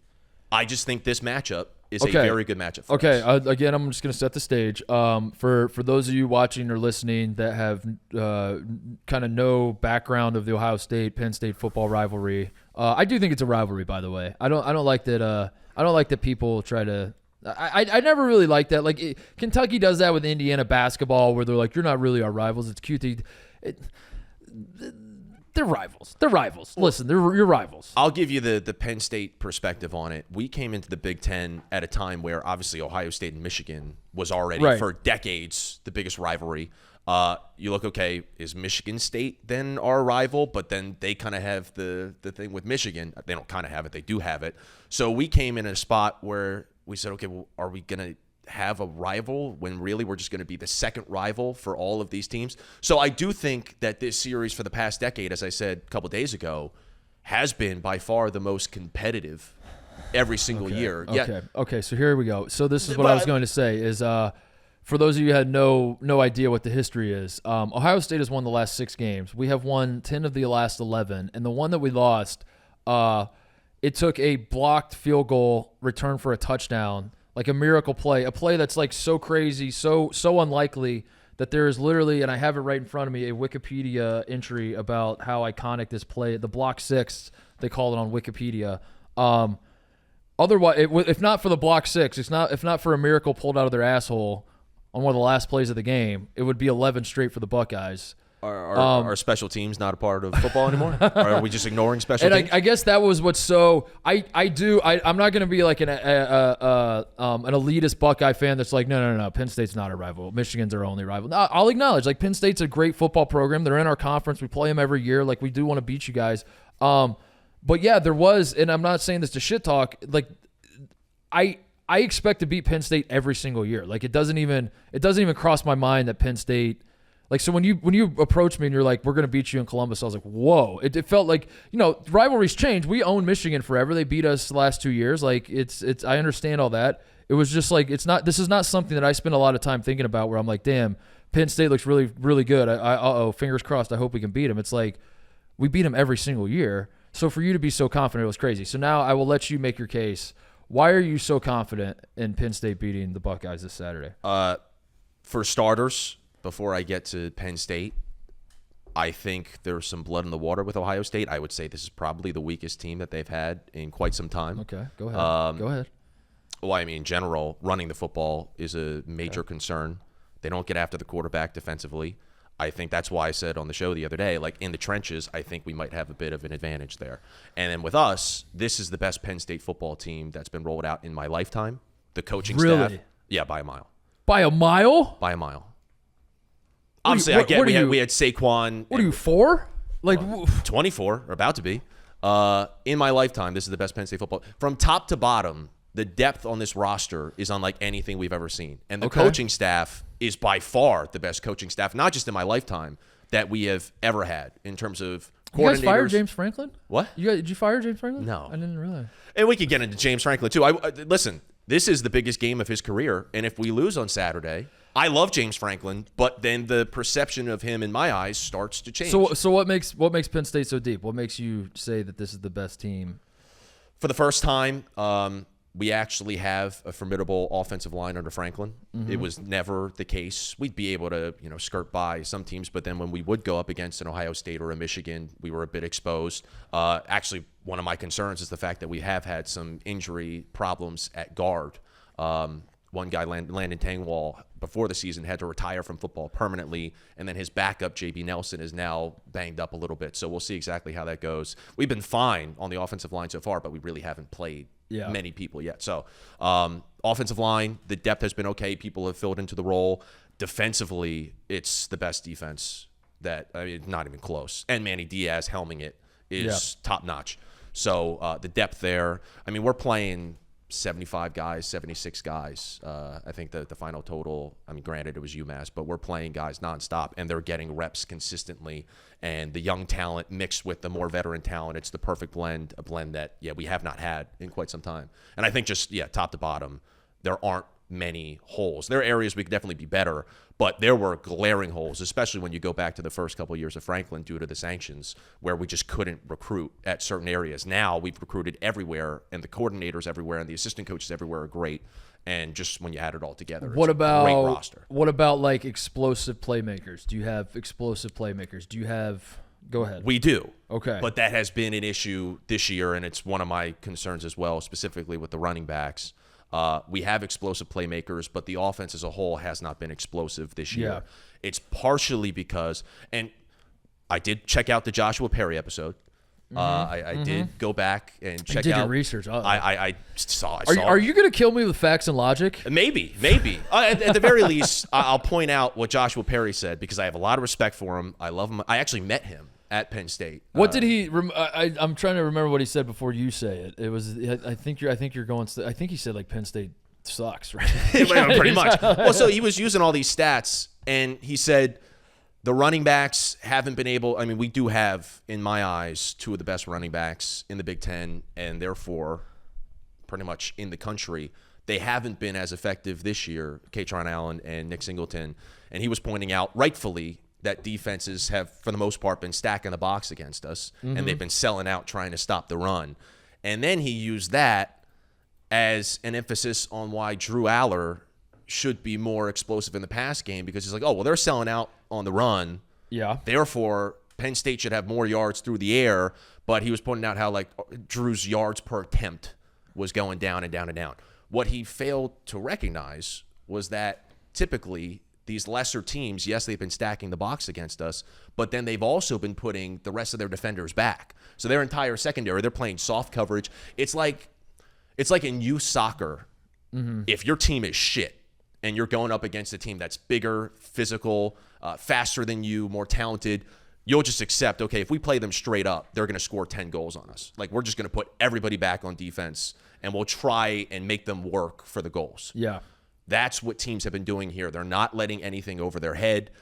I just think this matchup is a very good matchup for us. Again, I'm just going to set the stage. For those of you watching or listening that have kind of no background of the Ohio State-Penn State football rivalry, I do think it's a rivalry, by the way. I don't like that. I don't like that people try to. I never really liked that. Like Kentucky does that with Indiana basketball, where they're like, "You're not really our rivals." It's cute. They're rivals. They're rivals. Listen, they're your rivals. I'll give you the Penn State perspective on it. We came into the Big Ten at a time where obviously Ohio State and Michigan was already for decades the biggest rivalry. You look, okay, is Michigan State then our rival? But then they kind of have the thing with Michigan. They don't kind of have it. They do have it. So we came in a spot where we said, okay, well, are we going to have a rival when really we're just going to be the second rival for all of these teams. So I do think that this series for the past decade, as I said a couple days ago, has been by far the most competitive every single year. Okay, so here we go. So this is what I was going to say is for those of you who had no idea what the history is, Ohio State has won the last 6 games. We have won 10 of the last 11, and the one that we lost, it took a blocked field goal return for a touchdown, like a miracle play, a play that's like so crazy, so unlikely that there is literally, and I have it right in front of me, a Wikipedia entry about how iconic this play, the block 6, they call it on Wikipedia. Otherwise, if not for the block 6, if not for a miracle pulled out of their asshole on one of the last plays of the game, it would be 11 straight for the Buckeyes. Are special teams not a part of football anymore? Or are we just ignoring special teams? I guess that was what's so. I'm not going to be like an elitist Buckeye fan that's like, no. Penn State's not a rival. Michigan's our only rival. No, I'll acknowledge, like, Penn State's a great football program. They're in our conference. We play them every year. Like, we do want to beat you guys. But yeah, there was, and I'm not saying this to shit talk. Like, I expect to beat Penn State every single year. Like, it doesn't even cross my mind that Penn State. Like, so when you approach me and you're like, we're going to beat you in Columbus, I was like, whoa. It felt like, rivalries change. We own Michigan forever. They beat us the last 2 years. Like, it's I understand all that. It was just like, this is not something that I spend a lot of time thinking about where I'm like, damn, Penn State looks really, really good. Fingers crossed. I hope we can beat them. It's like, we beat them every single year. So for you to be so confident, it was crazy. So now I will let you make your case. Why are you so confident in Penn State beating the Buckeyes this Saturday? For starters, before I get to Penn State, I think there's some blood in the water with Ohio State. I would say this is probably the weakest team that they've had in quite some time. Okay, go ahead. Go ahead. Well, I mean, in general, running the football is a major concern. They don't get after the quarterback defensively. I think that's why I said on the show the other day, like, in the trenches, I think we might have a bit of an advantage there. And then with us, this is the best Penn State football team that's been rolled out in my lifetime. The coaching staff. Yeah, by a mile. By a mile? By a mile. Obviously, I get we had Saquon. What are you, 4? Like, 24, or about to be. In my lifetime, this is the best Penn State football. From top to bottom, the depth on this roster is unlike anything we've ever seen. And the coaching staff is by far the best coaching staff, not just in my lifetime, that we have ever had in terms of coordinators. You guys fired James Franklin? What? Did you fire James Franklin? No. I didn't realize. And we could get into James Franklin, too. Listen, this is the biggest game of his career, and if we lose on Saturday, I love James Franklin, but then the perception of him in my eyes starts to change. So what makes Penn State so deep? What makes you say that this is the best team? For the first time, we actually have a formidable offensive line under Franklin. Mm-hmm. It was never the case. We'd be able to, skirt by some teams, but then when we would go up against an Ohio State or a Michigan, we were a bit exposed. Actually, one of my concerns is the fact that we have had some injury problems at guard. One guy, Landon Tangwall, before the season had to retire from football permanently, and then his backup, J.B. Nelson, is now banged up a little bit. So we'll see exactly how that goes. We've been fine on the offensive line so far, but we really haven't played many people yet. So offensive line, the depth has been okay. People have filled into the role. Defensively, it's the best defense not even close. And Manny Diaz helming it is top-notch. So the depth there, we're playing 75 guys, 76 guys. I think the final total, granted it was UMass, but we're playing guys nonstop, and they're getting reps consistently. And the young talent mixed with the more veteran talent, it's the perfect blend, a blend that, we have not had in quite some time. And I think just, top to bottom, there aren't many holes. There are areas we could definitely be better, but there were glaring holes, especially when you go back to the first couple of years of Franklin due to the sanctions, where we just couldn't recruit at certain areas. Now we've recruited everywhere, and the coordinators everywhere and the assistant coaches everywhere are great. And just when you add it all together, it's a great roster. What about like explosive playmakers? Do you have explosive playmakers? Go ahead. We do. Okay. But that has been an issue this year, and it's one of my concerns as well, specifically with the running backs. We have explosive playmakers, but the offense as a whole has not been explosive this year. Yeah. It's partially because, and I did check out the Joshua Perry episode. I did go back and check out. You did your research. I saw. Are you going to kill me with facts and logic? Maybe. At the very least, I'll point out what Joshua Perry said, because I have a lot of respect for him. I love him. I actually met him at Penn State. What did he? I'm trying to remember what he said before you say it. It was. I think you're going. I think he said like Penn State sucks, right? Pretty much. Well, so he was using all these stats, and he said the running backs haven't been able. I mean, we do have, in my eyes, two of the best running backs in the Big Ten, and therefore, pretty much in the country. They haven't been as effective this year, Katron Allen and Nick Singleton. And he was pointing out, rightfully, that defenses have, for the most part, been stacking the box against us, and they've been selling out trying to stop the run. And then he used that as an emphasis on why Drew Aller should be more explosive in the pass game, because he's like, oh, well, they're selling out on the run. Yeah. Therefore, Penn State should have more yards through the air. But he was pointing out how, like, Drew's yards per attempt was going down and down and down. What he failed to recognize was that typically these lesser teams, yes, they've been stacking the box against us, but then they've also been putting the rest of their defenders back. So their entire secondary, they're playing soft coverage. It's like in youth soccer, if your team is shit and you're going up against a team that's bigger, physical, faster than you, more talented, you'll just accept, okay, if we play them straight up, they're going to score 10 goals on us. Like, we're just going to put everybody back on defense, and we'll try and make them work for the goals. Yeah. That's what teams have been doing here. They're not letting anything over their head.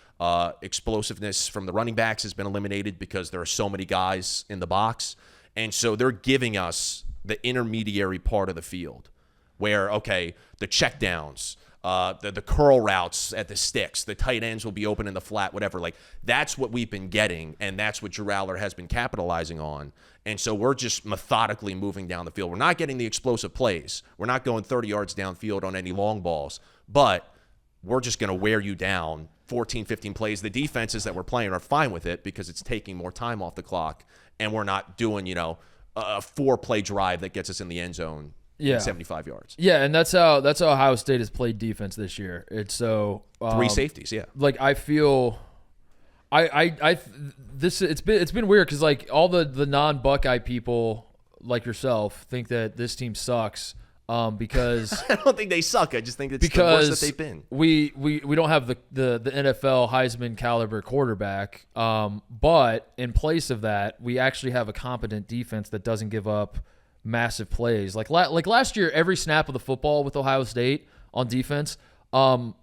Explosiveness from the running backs has been eliminated because there are so many guys in the box. And so they're giving us the intermediary part of the field where, okay, the checkdowns, the curl routes at the sticks, the tight ends will be open in the flat, whatever. Like, that's what we've been getting, and that's what Drew Aller has been capitalizing on. And so we're just methodically moving down the field. We're not getting the explosive plays. We're not going 30 yards downfield on any long balls, but we're just going to wear you down 14, 15 plays. The defenses that we're playing are fine with it because it's taking more time off the clock, and we're not doing, a 4-play drive that gets us in the end zone. Yeah. 75 yards. Yeah, and that's how Ohio State has played defense this year. It's so 3 safeties, yeah. Like, I feel it's been weird because, like, all the non-Buckeye people like yourself think that this team sucks because I don't think they suck. I just think it's the worst that they've been. We don't have the NFL Heisman caliber quarterback, but in place of that, we actually have a competent defense that doesn't give up massive plays. Like last year, every snap of the football with Ohio State on defense, the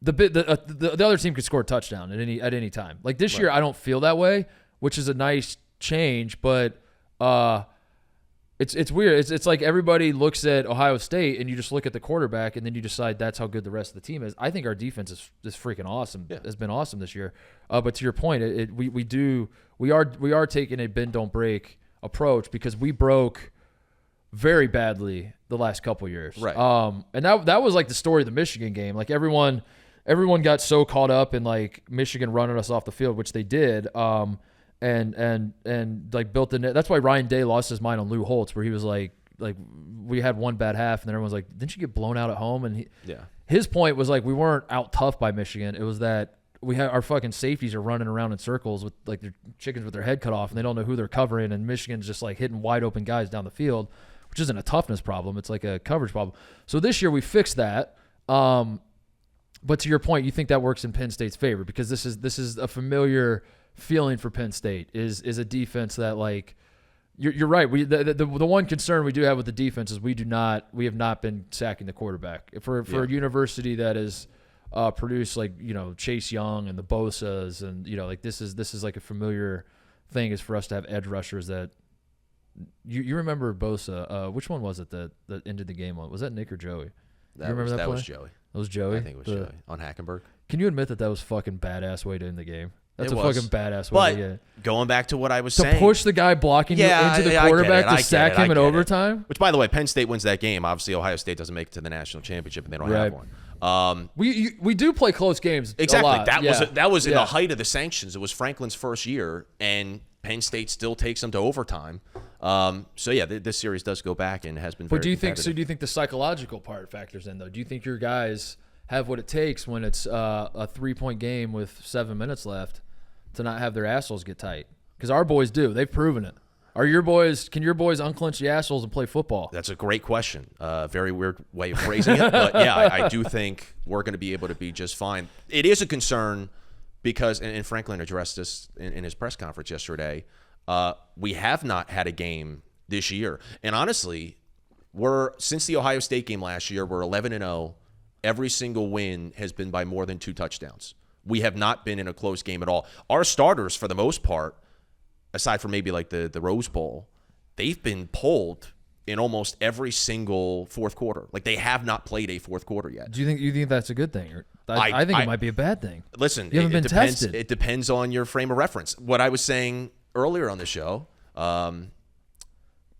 other team could score a touchdown at any time. Like this year, I don't feel that way, which is a nice change. But it's weird. It's like everybody looks at Ohio State and you just look at the quarterback and then you decide that's how good the rest of the team is. I think our defense is freaking awesome. Yeah. Has been awesome this year. But to your point, we are taking a bend don't break approach because we broke very badly the last couple years. Right. And that was like the story of the Michigan game. Like everyone got so caught up in like Michigan running us off the field, which they did. And like built the net. That's why Ryan Day lost his mind on Lou Holtz, where he was like we had one bad half, and then everyone's like, didn't you get blown out at home? And his point was like we weren't out tough by Michigan. It was that we had our fucking safeties are running around in circles with like their chickens with their head cut off, and they don't know who they're covering. And Michigan's just like hitting wide open guys down the field, which isn't a toughness problem. It's like a coverage problem. So this year we fixed that. But to your point, you think that works in Penn State's favor because this is a familiar feeling for Penn State is a defense that like you're right. The one concern we do have with the defense is we have not been sacking the quarterback for a university that is produced like Chase Young and the Bosas and like this is like a familiar thing is for us to have edge rushers that. You remember Bosa? Which one was it that ended the game on? Was that Nick or Joey? That was Joey. That was Joey? I think it was Joey on Hackenberg. Can you admit that was fucking badass way to end the game? That's a fucking badass way to get. Going back to what I was saying. To push the guy blocking you into the quarterback to sack him in overtime? Which, by the way, Penn State wins that game. Obviously, Ohio State doesn't make it to the national championship and they don't have one. We do play close games exactly. a lot. That was in the height of the sanctions. It was Franklin's first year, and Penn State still takes them to overtime. This series does go back and has been very competitive. Do you think the psychological part factors in, though? Do you think your guys have what it takes when it's a 3-point game with 7 minutes left to not have their assholes get tight? Because our boys do. They've proven it. Can your boys unclench the assholes and play football? That's a great question. Very weird way of phrasing it. But, I do think we're going to be able to be just fine. It is a concern because, and Franklin addressed this in his press conference yesterday, we have not had a game this year. And honestly, Since the Ohio State game last year, we're 11-0. Every single win has been by more than 2 touchdowns. We have not been in a close game at all. Our starters, for the most part, aside from maybe like the Rose Bowl, they've been pulled in almost every single fourth quarter. Like, they have not played a fourth quarter yet. Do you think that's a good thing? I think it might be a bad thing. Listen, you haven't been tested. It depends on your frame of reference. What I was saying earlier on the show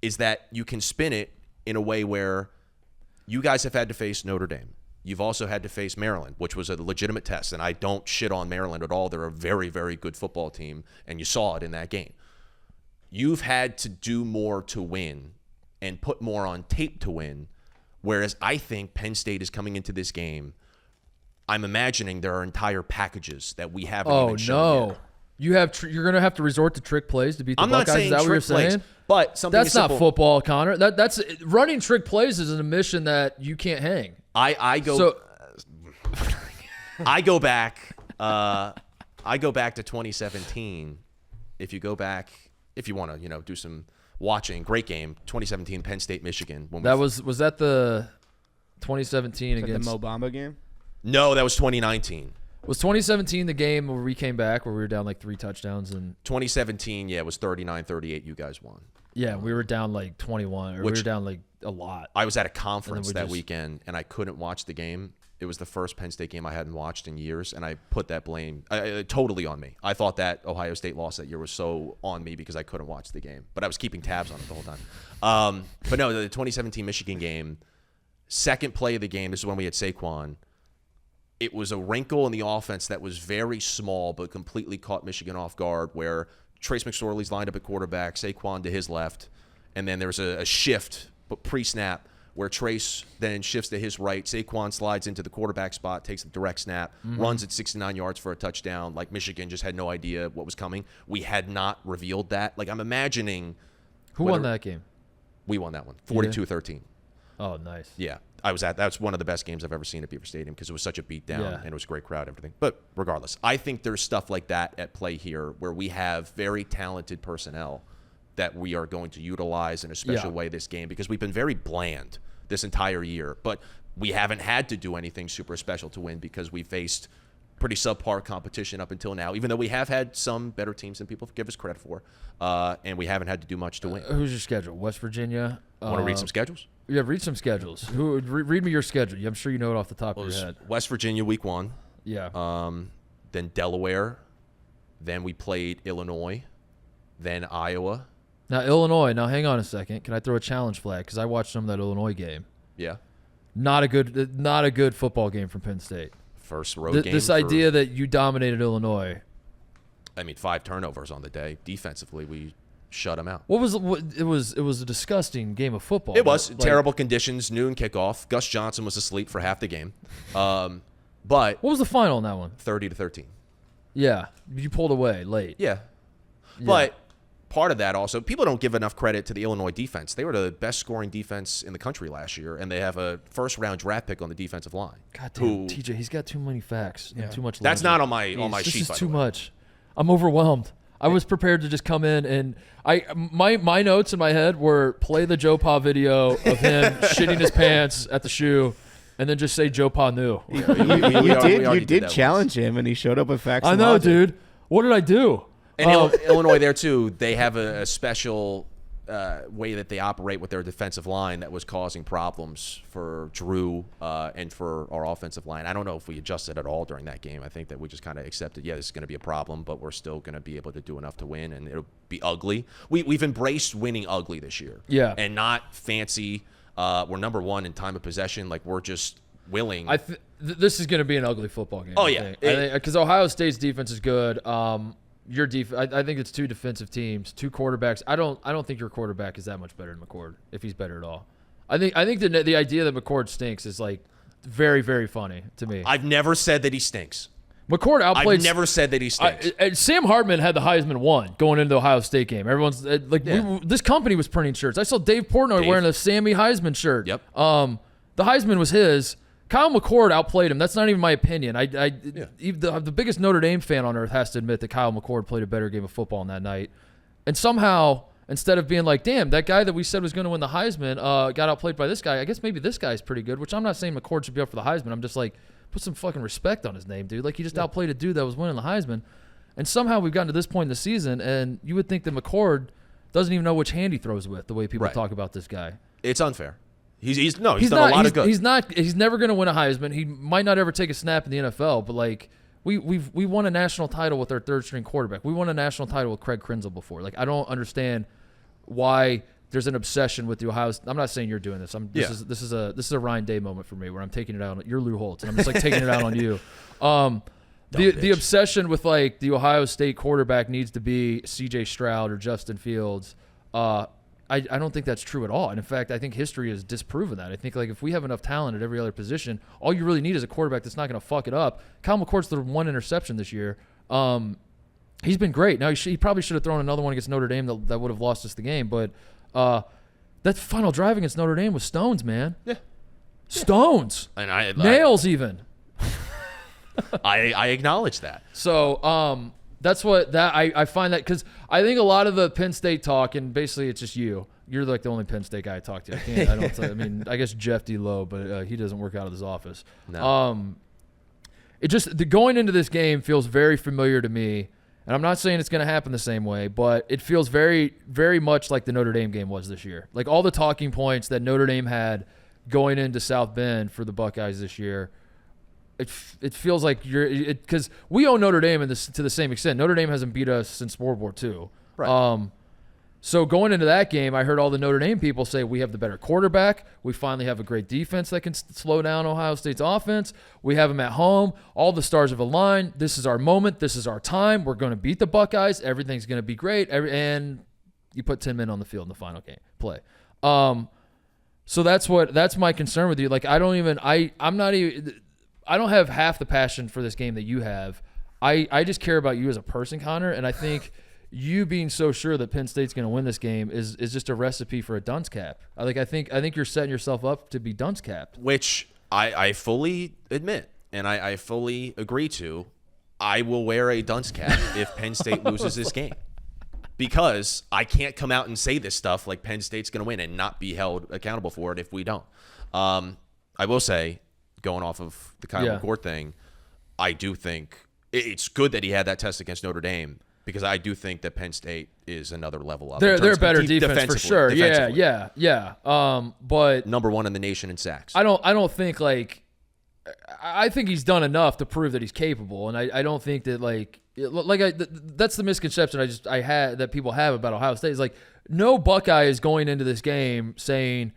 is that you can spin it in a way where you guys have had to face Notre Dame. You've also had to face Maryland, which was a legitimate test, and I don't shit on Maryland at all. They're a very, very good football team, and you saw it in that game. You've had to do more to win and put more on tape to win, whereas I think Penn State is coming into this game. I'm imagining there are entire packages that we haven't even shown yet. You're going to have to resort to trick plays to beat the I'm Buckeyes. not saying Is that what you're trick plays, saying? but something that's as not simple. football, Connor. That's running trick plays is an admission that you can't hang. I go back to 2017. If you go back, if you want to, do some watching, great game, 2017 Penn State Michigan. Was that the 2017 against the Mo Bamba game? No, that was 2019. Was 2017 the game where we came back where we were down like 3 touchdowns and 2017? Yeah, it was 39-38. You guys won. Yeah, we were down like 21, or we were down like a lot. I was at a conference that weekend, and I couldn't watch the game. It was the first Penn State game I hadn't watched in years, and I put that blame totally on me. I thought that Ohio State loss that year was so on me because I couldn't watch the game, but I was keeping tabs on it the whole time. But no, the 2017 Michigan game, second play of the game, this is when we had Saquon. It was a wrinkle in the offense that was very small but completely caught Michigan off guard, where Trace McSorley's lined up at quarterback, Saquon to his left, and then there was a shift, but pre-snap, where Trace then shifts to his right. Saquon slides into the quarterback spot, takes the direct snap, runs at 69 yards for a touchdown. Like, Michigan just had no idea what was coming. We had not revealed that. Like, I'm imagining. Who won that game? We won that one, 42-13. Oh, nice. Yeah. That's one of the best games I've ever seen at Beaver Stadium because it was such a beatdown and it was a great crowd and everything. But regardless, I think there's stuff like that at play here where we have very talented personnel that we are going to utilize in a special way this game, because we've been very bland this entire year, but we haven't had to do anything super special to win because we faced pretty subpar competition up until now, even though we have had some better teams than people give us credit for, and we haven't had to do much to win. Who's your schedule? West Virginia? Want to read some schedules? Yeah, read some schedules. Read me your schedule. I'm sure you know it off the top of your head. West Virginia week 1. Yeah. Then Delaware. Then we played Illinois. Then Iowa. Now, Illinois. Now, hang on a second. Can I throw a challenge flag? Because I watched some of that Illinois game. Yeah. Not a good football game from Penn State. First road game. This idea that you dominated Illinois. 5 turnovers on the day. Defensively, we shut them out. It was a disgusting game of football. It was terrible conditions, noon kickoff. Gus Johnson was asleep for half the game. But what was the final in that one? 30-13. Yeah, you pulled away late. Yeah. But part of that also, people don't give enough credit to the Illinois defense. They were the best scoring defense in the country last year, and they have a first-round draft pick on the defensive line. God damn, TJ, he's got too many facts and too much. That's not on my sheet. This is too much. I'm overwhelmed. I was prepared to just come in and my notes in my head were play the Joe Pa video of him shitting his pants at the shoe, and then just say Joe Pa knew. You did challenge him, and he showed up with facts. I know, dude. What did I do? And Illinois there too, they have a special way that they operate with their defensive line that was causing problems for Drew and for our offensive line. I don't know if we adjusted at all during that game. I think that we just kind of accepted, this is going to be a problem, but we're still going to be able to do enough to win, and it'll be ugly. We've embraced winning ugly this year. Yeah. And not fancy. We're number 1 in time of possession. Like, we're just willing. This is going to be an ugly football game. Oh, yeah. Because Ohio State's defense is good. Your I think it's 2 defensive teams, 2 quarterbacks. I don't think your quarterback is that much better than McCord, if he's better at all. I think the idea that McCord stinks is like very, very funny to me. I've never said that he stinks. McCord outplayed. I've never said that he stinks. Sam Hartman had the Heisman 1 going into the Ohio State game. Everyone's this company was printing shirts. I saw Dave Portnoy wearing a Sammy Heisman shirt. Yep. The Heisman was his. Kyle McCord outplayed him. That's not even my opinion. The biggest Notre Dame fan on earth has to admit that Kyle McCord played a better game of football on that night. And somehow, instead of being like, damn, that guy that we said was going to win the Heisman got outplayed by this guy. I guess maybe this guy's pretty good, which I'm not saying McCord should be up for the Heisman. I'm just like, put some fucking respect on his name, dude. Like, he just outplayed a dude that was winning the Heisman. And somehow we've gotten to this point in the season, and you would think that McCord doesn't even know which hand he throws with, the way people talk about this guy. It's unfair. He's done a lot of good. He's never going to win a Heisman. He might not ever take a snap in the NFL, but like we won a national title with our third string quarterback. We won a national title with Craig Krenzel before. Like, I don't understand why there's an obsession with the Ohio. I'm not saying you're doing this. This is a Ryan Day moment for me where I'm taking it out on you're Lou Holtz, and I'm just like taking it out on you. The obsession with like the Ohio State quarterback needs to be C.J. Stroud or Justin Fields. I don't think that's true at all. And in fact, I think history has disproven that. I think like if we have enough talent at every other position, all you really need is a quarterback that's not going to fuck it up. Kyle McCord's threw 1 interception this year. He's been great. Now he probably should have thrown another one against Notre Dame that would have lost us the game. But that final drive against Notre Dame was stones, man. Yeah. Stones. And nails even. I acknowledge that. So that's what I find that, because I think a lot of the Penn State talk, and basically it's just you. You're like the only Penn State guy I talk to. I mean, I guess Jeff D. Lowe, but he doesn't work out of his office. No. Going into this game feels very familiar to me, and I'm not saying it's going to happen the same way, but it feels very, very much like the Notre Dame game was this year. Like all the talking points that Notre Dame had going into South Bend for the Buckeyes this year. It feels like because we own Notre Dame to the same extent. Notre Dame hasn't beat us since World War II. Right. So going into that game, I heard all the Notre Dame people say we have the better quarterback. We finally have a great defense that can slow down Ohio State's offense. We have them at home. All the stars have aligned. This is our moment. This is our time. We're going to beat the Buckeyes. Everything's going to be great. And you put 10 men on the field in the final game play. So that's my concern with you. Like I don't have half the passion for this game that you have. I just care about you as a person, Connor, and I think you being so sure that Penn State's going to win this game is just a recipe for a dunce cap. I think you're setting yourself up to be dunce capped. Which I fully admit, and I fully agree to. I will wear a dunce cap if Penn State loses this game. Because I can't come out and say this stuff like Penn State's going to win and not be held accountable for it if we don't. I will say, going off of the Kyle McCord thing, I do think it's good that he had that test against Notre Dame, because I do think that Penn State is another level up. They're a better defense for sure. Yeah. But number 1 in the nation in sacks. I don't think I think he's done enough to prove that he's capable, and I don't think that that's the misconception I had that people have about Ohio State is like no Buckeye is going into this game saying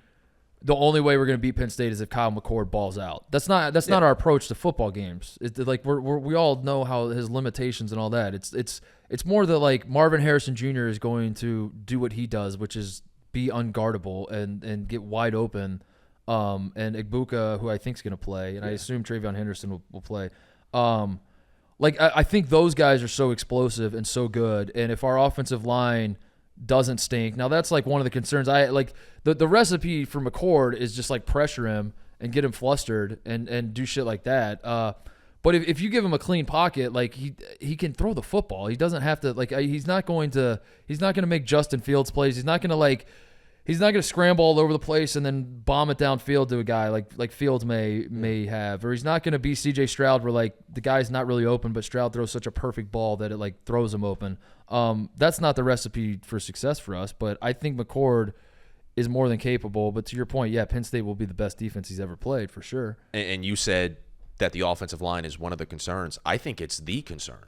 the only way we're going to beat Penn State is if Kyle McCord balls out. That's not our approach to football games. It's like we all know how his limitations and all that. It's more that like Marvin Harrison Jr. is going to do what he does, which is be unguardable and get wide open. And Igbuka, who I think is going to play, and I assume Travion Henderson will play. I think those guys are so explosive and so good, and if our offensive line doesn't stink. Now that's like one of the concerns. I like the recipe for McCord is just like pressure him and get him flustered and do shit like that. But if you give him a clean pocket, like he can throw the football. He doesn't have to he's not going to make Justin Fields plays. He's not going to scramble all over the place and then bomb it downfield to a guy like Fields may have, or he's not going to be C.J. Stroud where like the guy's not really open, but Stroud throws such a perfect ball that it like throws him open. That's not the recipe for success for us, but I think McCord is more than capable. But to your point, yeah, Penn State will be the best defense he's ever played for sure. And you said that the offensive line is one of the concerns. I think it's the concern.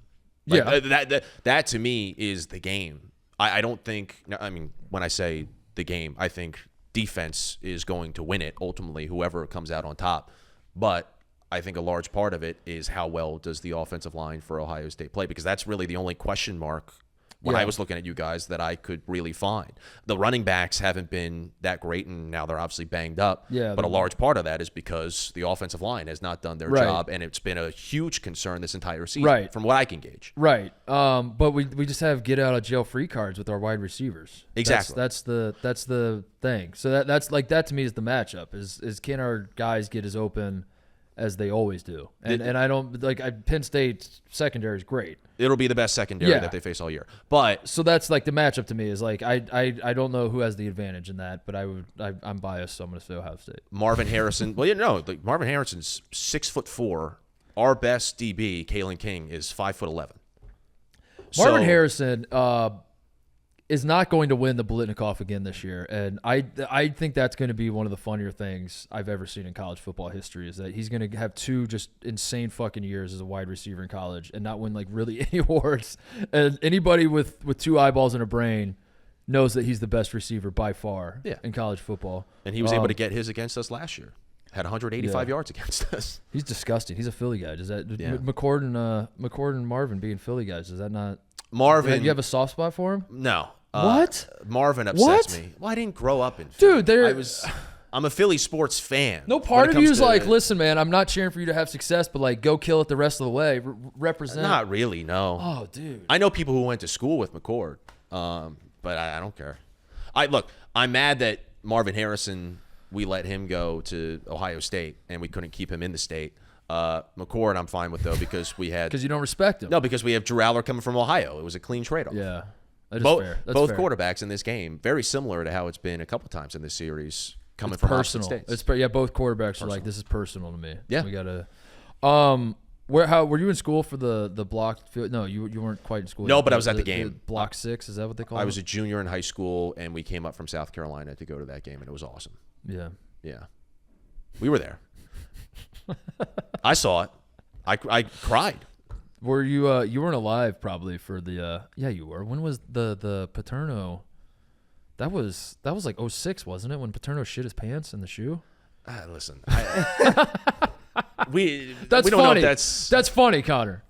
That to me is the game. I don't think. I mean, when I say the game, I think defense is going to win it ultimately, whoever comes out on top. But I think a large part of it is how well does the offensive line for Ohio State play, because that's really the only question mark when I was looking at you guys that I could really find. The running backs haven't been that great, and now they're obviously banged up. Yeah, but a large part of that is because the offensive line has not done their job, and it's been a huge concern this entire season, from what I can gauge. Right. But we just have get out of jail free cards with our wide receivers. Exactly. That's the thing. So that's like that to me is the matchup. Is can our guys get as open as they always do. And I don't Penn State's secondary is great. It'll be the best secondary that they face all year. But so that's like the matchup to me is like I don't know who has the advantage in that, but I'm biased, so I'm going to say Ohio State. Marvin Harrison. Well, Marvin Harrison's 6'4". Our best DB, Kalen King, is 5'11". Marvin Harrison is not going to win the Biletnikoff again this year, and I think that's going to be one of the funnier things I've ever seen in college football history is that he's going to have 2 just insane fucking years as a wide receiver in college and not win like really any awards. And anybody with 2 eyeballs and a brain knows that he's the best receiver by far in college football. And he was able to get his against us last year. Had 185 yards against us. He's disgusting. He's a Philly guy. Does that McCord and Marvin being Philly guys? Does that not Marvin? You have a soft spot for him? No. What? Marvin upsets me. Well, I didn't grow up in Philly. Dude, I'm a Philly sports fan. No part of you is like, listen, man, I'm not cheering for you to have success, but like, go kill it the rest of the way. Represent. Not really, no. Oh, dude. I know people who went to school with McCord, but I don't care. I'm mad that Marvin Harrison, we let him go to Ohio State, and we couldn't keep him in the state. McCord, I'm fine with, though, because we had... Because you don't respect him. No, because we have Drew Aller coming from Ohio. It was a clean trade-off. Yeah. Both quarterbacks in this game, very similar to how it's been a couple times in this series, coming from opposite states. Both quarterbacks are like, this is personal to me. Yeah. We got to... were you in school for the block field? No, you weren't quite in school. No, but I was at the game. Block 6, is that what they call it? I was a junior in high school, and we came up from South Carolina to go to that game, and it was awesome. Yeah. Yeah. We were there. I saw it. I cried. Were you weren't alive probably for the yeah, you were. When was the Paterno? That was like 06, wasn't it? When Paterno shit his pants in the shoe? Listen. We don't funny. Know if that's funny, Connor.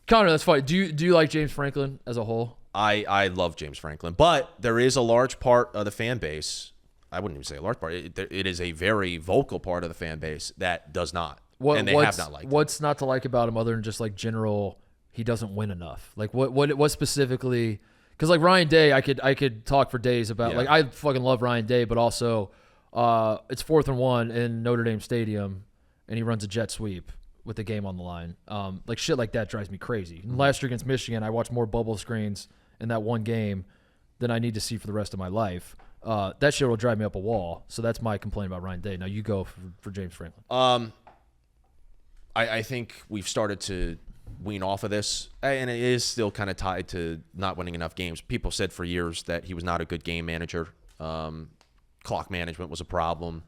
That's funny. Do you like James Franklin as a whole? I love James Franklin, but there is a large part of the fan base. I wouldn't even say a large part. It is a very vocal part of the fan base that does not. And they have not liked it. What's not to like about him other than just like general, he doesn't win enough? Like what specifically? Because like Ryan Day, I could talk for days about. Like I fucking love Ryan Day, but also it's 4th and 1 in Notre Dame Stadium, and he runs a jet sweep with the game on the line. Like shit like that drives me crazy. Last year against Michigan, I watched more bubble screens in that one game than I need to see for the rest of my life. That shit will drive me up a wall. So that's my complaint about Ryan Day. Now you go for James Franklin. I think we've started to wean off of this, and it is still kind of tied to not winning enough games. People said for years that he was not a good game manager. Clock management was a problem.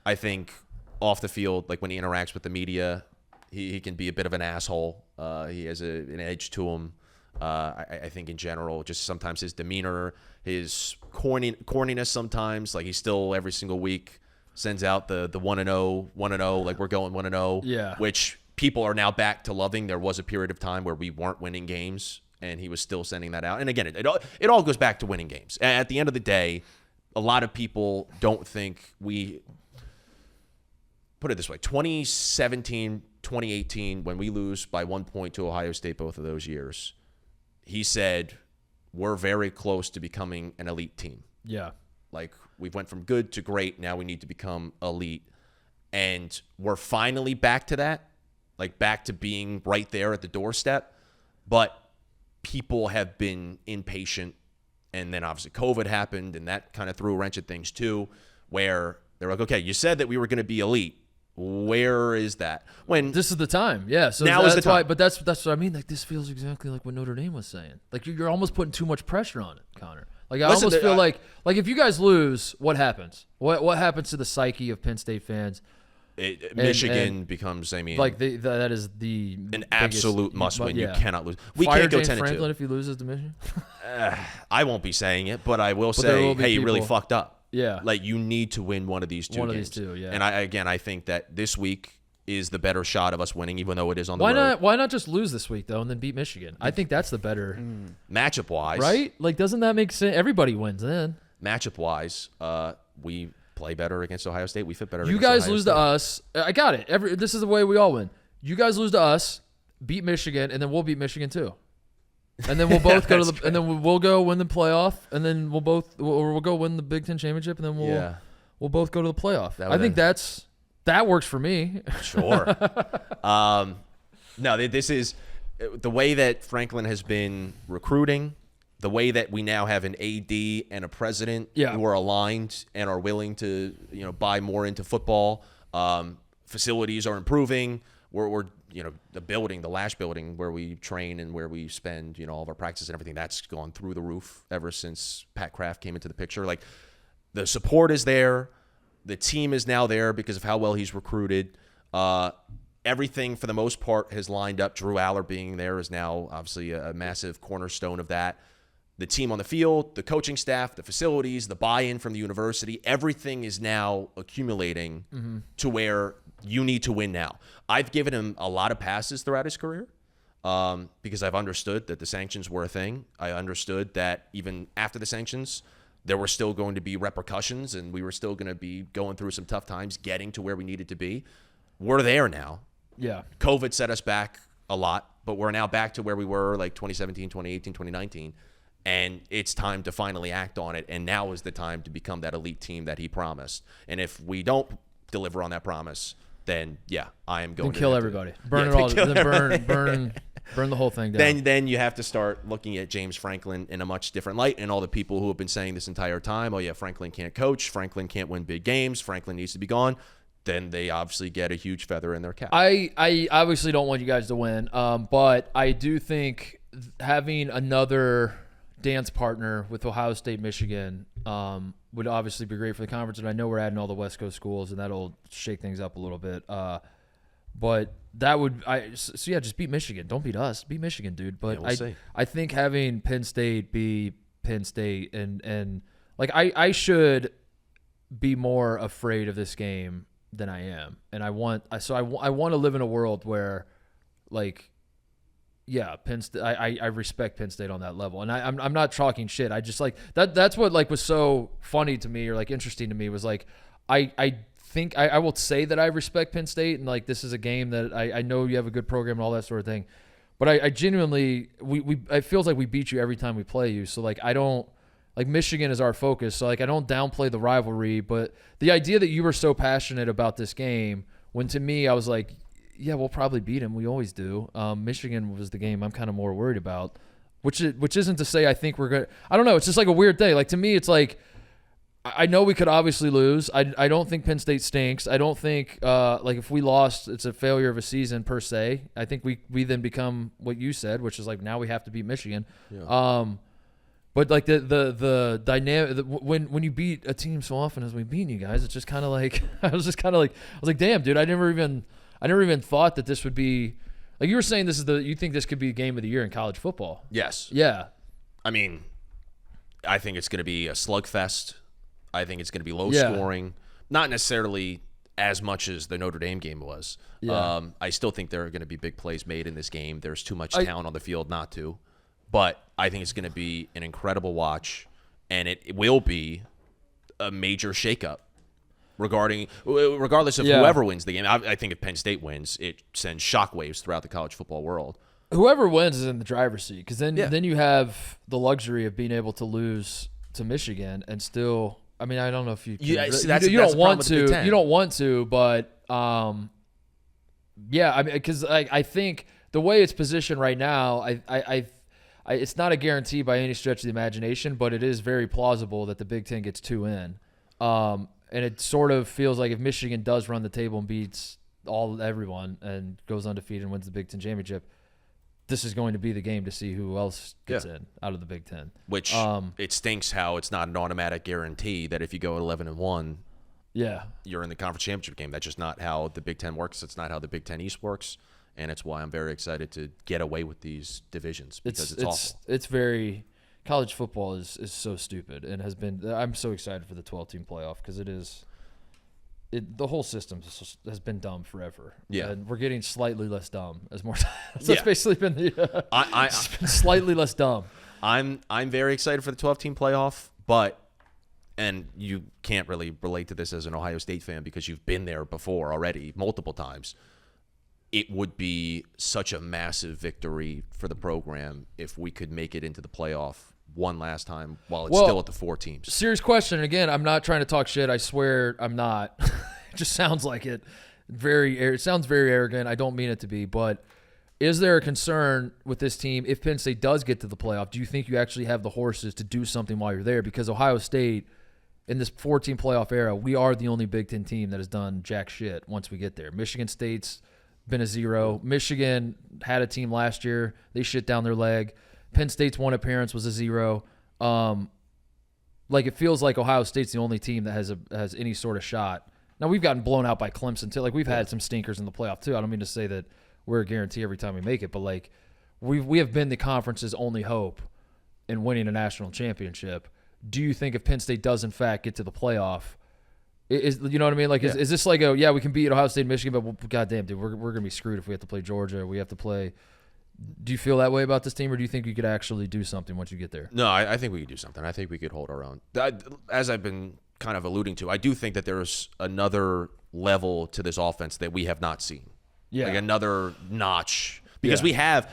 I think off the field, like when he interacts with the media, he can be a bit of an asshole. He has an edge to him. I think in general, just sometimes his demeanor, his corniness sometimes, like he still every single week sends out the 1-0, like we're going 1-0. Yeah. Which people are now back to loving. There was a period of time where we weren't winning games, and he was still sending that out. And again, it all goes back to winning games. At the end of the day, a lot of people don't think we put it this way: 2017, 2018, when we lose by 1 point to Ohio State, both of those years, he said we're very close to becoming an elite team. Yeah. Like, we went from good to great. Now we need to become elite. And we're finally back to that, like back to being right there at the doorstep. But people have been impatient. And then obviously COVID happened, and that kind of threw a wrench at things too, where they're like, okay, you said that we were going to be elite. Where is that? When this is the time, yeah. So now is the time. But that's what I mean. Like, this feels exactly like what Notre Dame was saying. Like, you're almost putting too much pressure on it, Connor. Like, I almost feel like if you guys lose, what happens? What happens to the psyche of Penn State fans? Michigan becomes, I mean, like that is an absolute must-win. Yeah. You cannot lose. We Fire can't go James 10-2. Franklin if he loses to Michigan. I won't be saying it, but I will say, hey, you really fucked up. Yeah, like you need to win one of these two games. One of these two, yeah. And I think that this week is the better shot of us winning, even though it is on the road. Why not just lose this week though and then beat Michigan? I think that's the better matchup wise, right? Like, doesn't that make sense? Everybody wins then. Matchup wise, we play better against Ohio State. We fit better. You guys lose to us. I got it. This is the way we all win. You guys lose to us, beat Michigan, and then we'll beat Michigan too. And then we'll both go to the and then we'll go win the playoff, and then we'll go win the Big Ten championship, and then we'll both go to the playoff. I think that's That works for me. Sure. No, this is the way that Franklin has been recruiting, the way that we now have an AD and a president who are aligned and are willing to, buy more into football. Facilities are improving. We're the building, the Lash building where we train and where we spend, all of our practice and everything, that's gone through the roof ever since Pat Kraft came into the picture. Like, the support is there. The team is now there because of how well he's recruited. Everything, for the most part, has lined up. Drew Aller being there is now obviously a massive cornerstone of that. The team on the field, the coaching staff, the facilities, the buy-in from the university, everything is now accumulating to where you need to win now. I've given him a lot of passes throughout his career because I've understood that the sanctions were a thing. I understood that even after the sanctions, there were still going to be repercussions and we were still going to be going through some tough times getting to where we needed to be. We're there now. Yeah. COVID set us back a lot, but we're now back to where we were like 2017, 2018, 2019. And it's time to finally act on it. And now is the time to become that elite team that he promised. And if we don't deliver on that promise, then I am going to kill everybody. Burn it all. Burn the whole thing down. Then you have to start looking at James Franklin in a much different light, and all the people who have been saying this entire time, Franklin can't coach, Franklin can't win big games, Franklin needs to be gone. Then they obviously get a huge feather in their cap. I obviously don't want you guys to win, but I do think having another dance partner with Ohio State, Michigan would obviously be great for the conference, and I know we're adding all the West Coast schools, and that'll shake things up a little bit. But that would just beat Michigan. Don't beat us. Beat Michigan, dude. But I think having Penn State be Penn State and like I should be more afraid of this game than I am, and I want to live in a world where, like, Penn State. I respect Penn State on that level, and I'm not talking shit. I just like that. That's what like was so funny to me or like interesting to me was like I think I will say that I respect Penn State and like this is a game that I know you have a good program and all that sort of thing, but I genuinely it feels like we beat you every time we play you. So like I don't like Michigan is our focus. So like I don't downplay the rivalry, but the idea that you were so passionate about this game when to me I was like, yeah, we'll probably beat him. We always do. Michigan was the game I'm kind of more worried about, which isn't to say I think we're good. I don't know. It's just like a weird thing. Like to me, it's like I know we could obviously lose. I don't think Penn State stinks. I don't think like if we lost, it's a failure of a season per se. I think we then become what you said, which is like now we have to beat Michigan. Yeah. But like the dynamic when you beat a team so often as we've beaten you guys, it's just kind of like I was like, damn, dude, I never even thought that this would be like you were saying. You think this could be game of the year in college football? Yes. Yeah. I mean, I think it's going to be a slugfest. I think it's going to be low scoring, not necessarily as much as the Notre Dame game was. Yeah. I still think there are going to be big plays made in this game. There's too much talent on the field not to. But I think it's going to be an incredible watch, and it will be a major shakeup regardless of whoever wins the game. I think if Penn State wins, it sends shockwaves throughout the college football world. Whoever wins is in the driver's seat because then you have the luxury of being able to lose to Michigan and still. I mean, I don't know if you don't want to. You don't want to, but I mean, because I think the way it's positioned right now, it's not a guarantee by any stretch of the imagination, but it is very plausible that the Big Ten gets 2 in. And it sort of feels like if Michigan does run the table and beats everyone and goes undefeated and wins the Big Ten championship, this is going to be the game to see who else gets in out of the Big Ten. Which it stinks how it's not an automatic guarantee that if you go 11-1, you're in the conference championship game. That's just not how the Big Ten works. It's not how the Big Ten East works. And it's why I'm very excited to get away with these divisions because it's awful. It's very – college football is so stupid and has been – I'm so excited for the 12-team playoff because it is – the whole system has been dumb forever. Yeah. And we're getting slightly less dumb as more time. So it's basically been the it's been slightly less dumb. I'm very excited for the 12-team playoff, but – and you can't really relate to this as an Ohio State fan because you've been there before already multiple times – it would be such a massive victory for the program if we could make it into the playoff one last time while it's still at the 4 teams. Serious question. Again, I'm not trying to talk shit. I swear I'm not. It just sounds like it. It sounds very arrogant. I don't mean it to be, but is there a concern with this team if Penn State does get to the playoff? Do you think you actually have the horses to do something while you're there? Because Ohio State, in this 14 playoff era, we are the only Big Ten team that has done jack shit once we get there. Michigan State's been a 0. Michigan had a team last year. They shit down their leg. Penn State's one appearance was a 0. It feels like Ohio State's the only team that has any sort of shot. Now, we've gotten blown out by Clemson, too. We've had some stinkers in the playoff, too. I don't mean to say that we're a guarantee every time we make it, but, we have been the conference's only hope in winning a national championship. Do you think if Penn State does, in fact, get to the playoff, you know what I mean? Is this we can beat Ohio State and Michigan, but goddamn, dude, we're going to be screwed if we have to play Georgia. We have to play. Do you feel that way about this team, or do you think you could actually do something once you get there? No, I think we could do something. I think we could hold our own. As I've been kind of alluding to, I do think that there's another level to this offense that we have not seen. Yeah. Another notch. Because we have,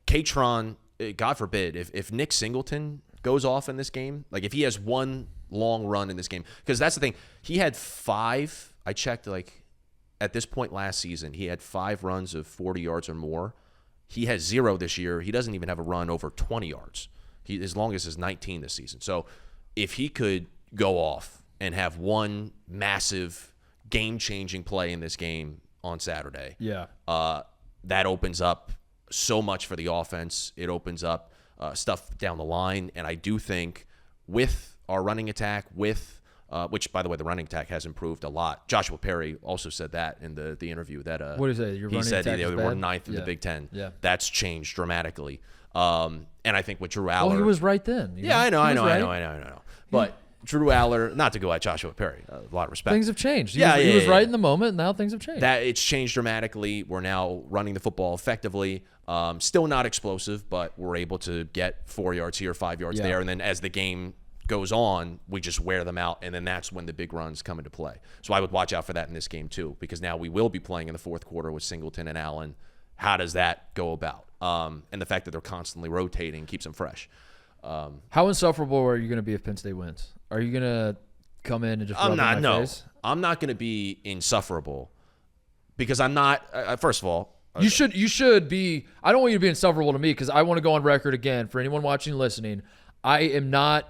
Katron, God forbid, if Nick Singleton goes off in this game, if he has one long run in this game, because that's the thing. He had 5, I checked, at this point last season, he had 5 runs of 40 yards or more. He has 0 this year. He doesn't even have a run over 20 yards. His longest is 19 this season. So if he could go off and have one massive game-changing play in this game on Saturday, that opens up so much for the offense. It opens up stuff down the line. And I do think with our running attack, which, by the way, the running attack has improved a lot. Joshua Perry also said that in the interview. That what is it? Your running attack is bad? We're 9th in the Big Ten. Yeah. That's changed dramatically. And I think with Drew Aller. Well, he was right then. I know. But Drew Aller, not to go at Joshua Perry, a lot of respect. Things have changed. He was right in the moment. Now things have changed. It's changed dramatically. We're now running the football effectively. Still not explosive, but we're able to get 4 yards here, 5 yards there. And then as the game goes on, we just wear them out, and then that's when the big runs come into play. So I would watch out for that in this game too, because now we will be playing in the fourth quarter with Singleton and Allen. How does that go about? And the fact that they're constantly rotating keeps them fresh. How insufferable are you going to be if Penn State wins? Are you going to come in and just rub in my face? I'm not going to be insufferable because I'm not. First of all, you should be. I don't want you to be insufferable to me because I want to go on record again for anyone watching and listening. I am not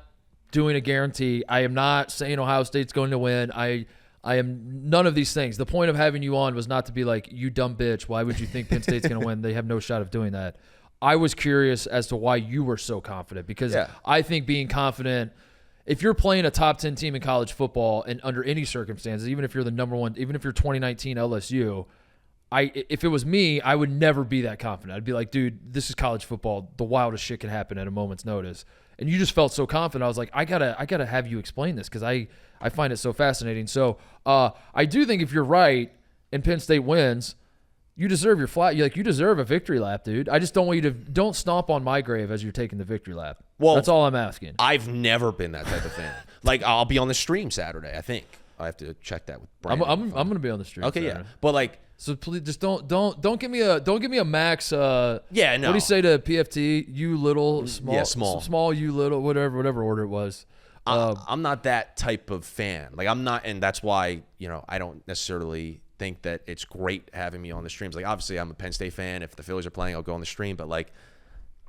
doing a guarantee. I am not saying Ohio State's going to win. I am none of these things. The point of having you on was not to be like, you dumb bitch, why would you think Penn State's going to win? They have no shot of doing that. I was curious as to why you were so confident because I think being confident, if you're playing a top 10 team in college football and under any circumstances, even if you're the number one, even if you're 2019 LSU, if it was me, I would never be that confident. I'd be like, dude, this is college football. The wildest shit can happen at a moment's notice. And you just felt so confident. I was like, I gotta have you explain this because I find it so fascinating. So I do think if you're right and Penn State wins, you deserve your flat. You deserve a victory lap, dude. I just don't want you to don't stomp on my grave as you're taking the victory lap. Well, that's all I'm asking. I've never been that type of fan. I'll be on the stream Saturday. I think I have to check that with Brandon. I'm gonna be on the stream. Okay, Saturday. yeah, but so please just don't give me a max. No. What do you say to PFT? You little small. You little whatever order it was. I'm not that type of fan. I'm not, and that's why I don't necessarily think that it's great having me on the streams. Obviously, I'm a Penn State fan. If the Phillies are playing, I'll go on the stream. But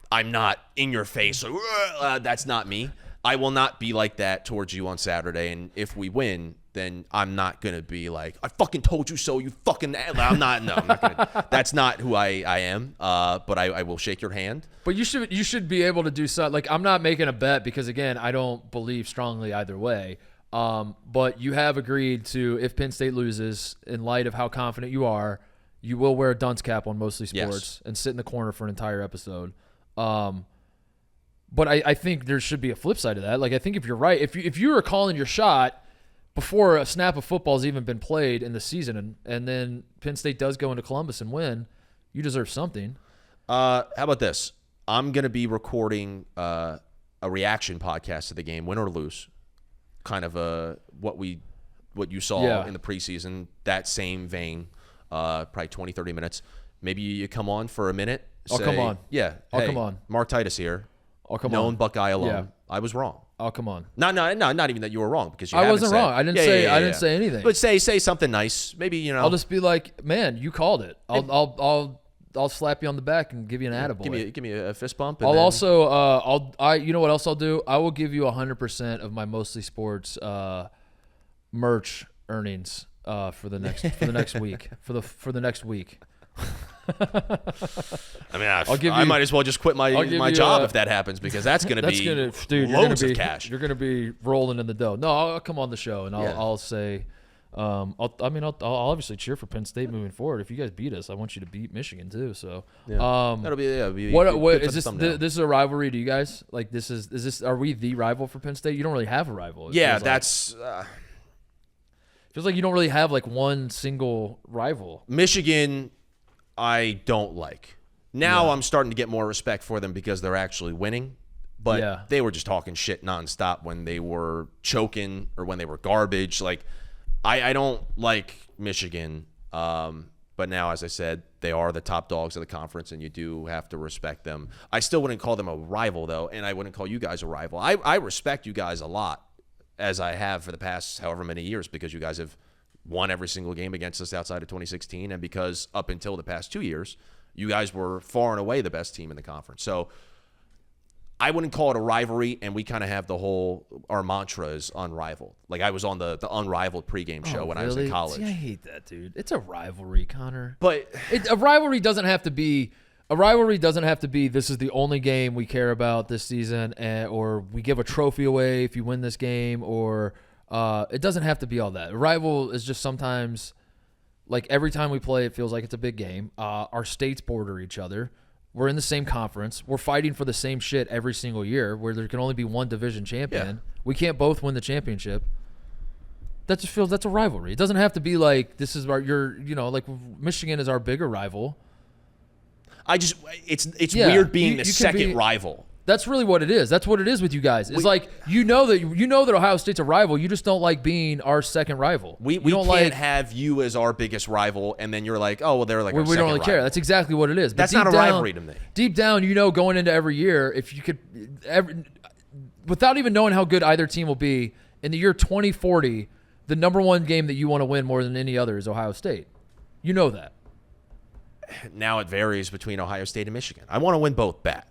I'm not in your face. That's not me. I will not be like that towards you on Saturday. And if we win, then I'm not going to be like, I fucking told you so, you fucking... I'm not going to... That's not who I am, but I will shake your hand. But you should be able to do something. I'm not making a bet because, again, I don't believe strongly either way. But you have agreed to, if Penn State loses, in light of how confident you are, you will wear a dunce cap on Mostly Sports and sit in the corner for an entire episode. But I think there should be a flip side to that. I think if you're right, if you are calling your shot before a snap of football has even been played in the season, and then Penn State does go into Columbus and win, you deserve something. How about this? I'm going to be recording a reaction podcast to the game, win or lose, kind of what you saw in the preseason, that same vein, probably 20, 30 minutes. Maybe you come on for a minute. I'll come on. Yeah. I'll come on. Mark Titus here. I'll come known on. Buckeye alum. Yeah. I was wrong. Oh, come on. Not even that you were wrong because I wasn't wrong. I didn't say anything. But say something nice. Maybe I'll just be like, man, you called it. I'll slap you on the back and give you an attaboy. Give me a fist bump. You know what else I'll do? I will give you 100% of my Mostly Sports merch earnings for the next week. For the next week. I mean, I might as well just quit my job if that happens because that's going to be loads of cash. You're going to be rolling in the dough. No, I'll come on the show and I'll say, I'll obviously cheer for Penn State moving forward. If you guys beat us, I want you to beat Michigan too. So that'll be what is this? This is a rivalry to you guys? Like this is this? Are we the rival for Penn State? You don't really have a rival. Feels like you don't really have like one single rival. Michigan, I don't like. Now I'm starting to get more respect for them because they're actually winning. But they were just talking shit nonstop when they were choking or when they were garbage. Like, I don't like Michigan. But now, as I said, they are the top dogs of the conference, and you do have to respect them. I still wouldn't call them a rival, though, and I wouldn't call you guys a rival. I respect you guys a lot, as I have for the past however many years, because you guys have won every single game against us outside of 2016, and because up until the past 2 years, you guys were far and away the best team in the conference. So I wouldn't call it a rivalry, and we kind of have our mantra is unrivaled. Like I was on the unrivaled pregame show when I was in college. See, I hate that, dude. It's a rivalry, Connor. But a rivalry doesn't have to be. A rivalry doesn't have to be this is the only game we care about this season, or we give a trophy away if you win this game, or it doesn't have to be all that. A rival is just sometimes, like every time we play, it feels like it's a big game. Our states border each other. We're in the same conference. We're fighting for the same shit every single year where there can only be one division champion. Yeah. We can't both win the championship. That just feels that's a rivalry. It doesn't have to be like this is like Michigan is our bigger rival. It's weird being the second rival. That's really what it is. That's what it is with you guys. It's like you know that Ohio State's a rival. You just don't like being our second rival. We can't have you as our biggest rival, and then you're like, oh well, they're like our we don't really care. That's exactly what it is. But that's not a rivalry to me. Deep down, going into every year, if you could, without even knowing how good either team will be in the year 2040, the number one game that you want to win more than any other is Ohio State. You know that. Now it varies between Ohio State and Michigan. I want to win both bad.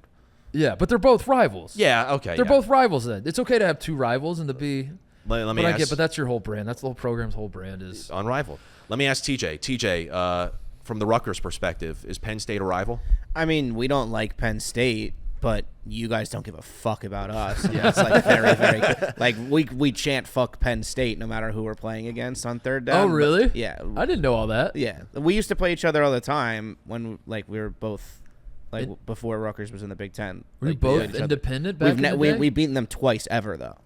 Yeah, but they're both rivals. Yeah, okay. They're both rivals then. It's okay to have two rivals and to be... Let me ask... but that's your whole brand. That's the whole program's whole brand is... Unrivaled. Let me ask TJ. TJ, from the Rutgers perspective, is Penn State a rival? I mean, we don't like Penn State, but you guys don't give a fuck about us. Yeah, it's like very, very... Like, we chant fuck Penn State no matter who we're playing against on third down. Oh, really? But, yeah. I didn't know all that. Yeah. We used to play each other all the time when, we were both... before Rutgers was in the Big Ten. Were you both independent back in the day? We've beaten them twice ever, though.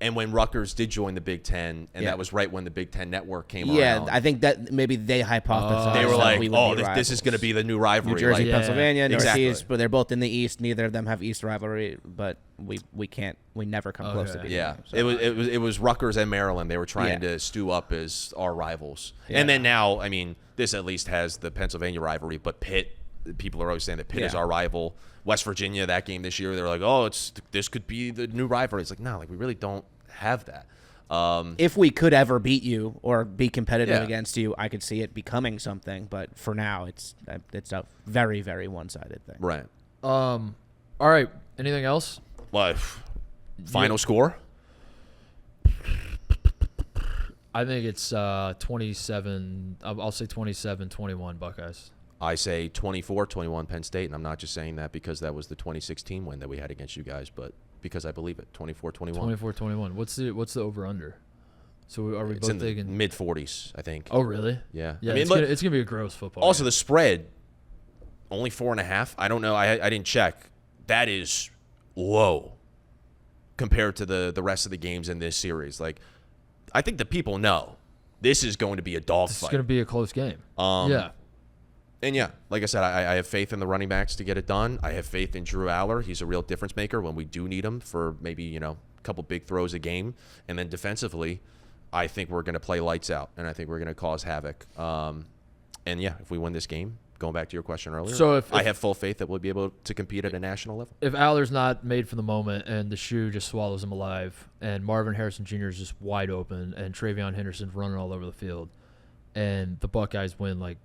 And when Rutgers did join the Big Ten, and that was right when the Big Ten Network came around. Yeah, I think that maybe they hypothesized. They were like, this is going to be the new rivalry. New Jersey, Pennsylvania, Northeast, but they're both in the East. Neither of them have East rivalry, but we never come close to beating them. So. It was Rutgers and Maryland. They were trying to stew up as our rivals. Yeah. And then now, I mean, this at least has the Pennsylvania rivalry, but Pitt... People are always saying that Pitt is our rival. West Virginia, that game this year, they're like, oh, this could be the new rivalry. It's like, no, we really don't have that. If we could ever beat you or be competitive against you, I could see it becoming something. But for now, it's a very, very one-sided thing. Right. All right. Anything else? Well, final score? I think it's 27. I'll say 27-21 Buckeyes. I say 24-21 Penn State, and I'm not just saying that because that was the 2016 win that we had against you guys, but because I believe it. 24-21. 24-21. What's the over/under? So are we both thinking mid-40s? I think. Oh, really? Yeah. Yeah. I mean, it's gonna be a gross football. Also, game. the spread only 4.5. I don't know. I didn't check. That is low compared to the rest of the games in this series. Like, I think the people know this is going to be a dogfight. It's going to be a close game. Yeah. And yeah, like I said, I have faith in the running backs to get it done. I have faith in Drew Aller. He's a real difference maker when we do need him for maybe, a couple big throws a game. And then defensively, I think we're going to play lights out, and I think we're going to cause havoc. And yeah, if we win this game, going back to your question earlier. So if I have full faith that we'll be able to compete at a national level. If Aller's not made for the moment and the shoe just swallows him alive and Marvin Harrison Jr. is just wide open and Travion Henderson's running all over the field and the Buckeyes win like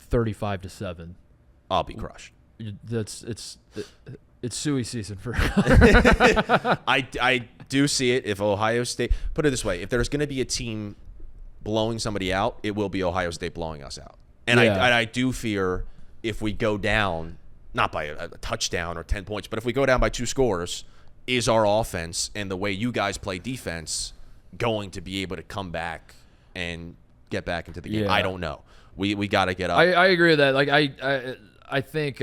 35-7, I'll be crushed. It's suey season for I do see it. If Ohio State, put it this way, if there's going to be a team blowing somebody out, it will be Ohio State blowing us out. And I do fear if we go down, not by a touchdown or 10 points, but if we go down by 2 scores, is our offense and the way you guys play defense going to be able to come back and get back into the game? Yeah. I don't know. We got to get up. I agree with that. Like I think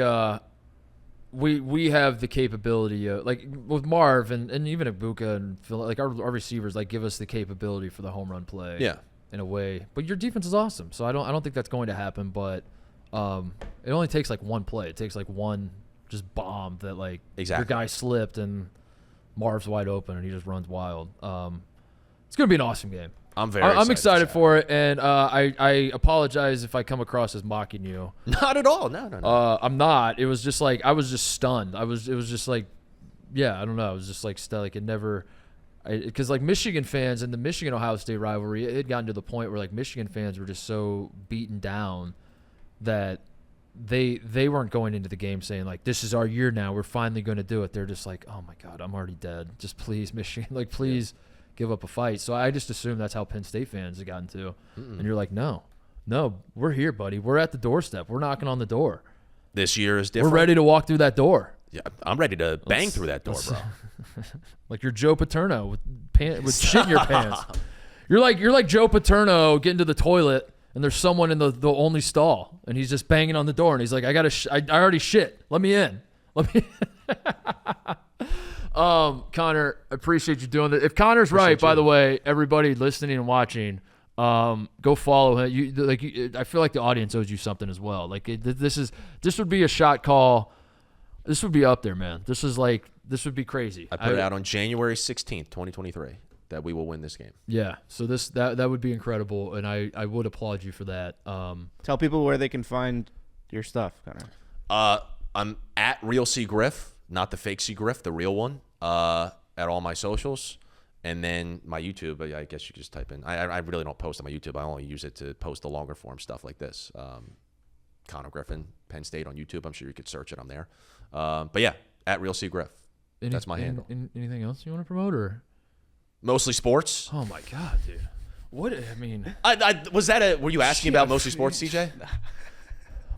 we have the capability like with Marv and even Ibuka and Phil, like our receivers like give us the capability for the home run play. Yeah. In a way, but your defense is awesome, so I don't think that's going to happen. But it only takes like one play. It takes like one just bomb that like your guy slipped and Marv's wide open and he just runs wild. It's gonna be an awesome game. I'm excited for it, and I apologize if I come across as mocking you. Not at all. No. I'm not. It was just like I was just stunned. It was just like, yeah, I don't know. It was just like like it never. Because like Michigan fans and the Michigan-Ohio State rivalry, it had gotten to the point where like Michigan fans were just so beaten down that they weren't going into the game saying like, this is our year now, we're finally going to do it. They're just like, oh my God, I'm already dead. Just please, Michigan, like please give up a fight. So I just assumed that's how Penn State fans have gotten to. And you're like, no, we're here, buddy. We're at the doorstep. We're knocking on the door. This year is different. We're ready to walk through that door. Yeah, I'm ready to bang through that door, bro. Like you're Joe Paterno with shit in your pants. You're like Joe Paterno getting to the toilet and there's someone in the only stall and he's just banging on the door and he's like, I already shit. Let me in. Connor, I appreciate you doing that. If Connor's right, by the way, everybody listening and watching, go follow him. I feel like the audience owes you something as well. Like this would be a shot call. This would be up there, man. This would be crazy. I put it out on January 16th, 2023, that we will win this game. Yeah, so that would be incredible, and I would applaud you for that. Tell people where they can find your stuff, Connor. I'm at Real C Griff, not the fake C Griff, the real one, at all my socials. And then my YouTube, I guess you could just type in. I really don't post on my YouTube. I only use it to post the longer form stuff like this. Connor Griffin, Penn State on YouTube. I'm sure you could search it on there. But yeah, at Real C Griff. That's my handle. Anything else you want to promote or? Mostly Sports. Oh my God, dude! What I mean, were you asking about Mostly Sports, TJ?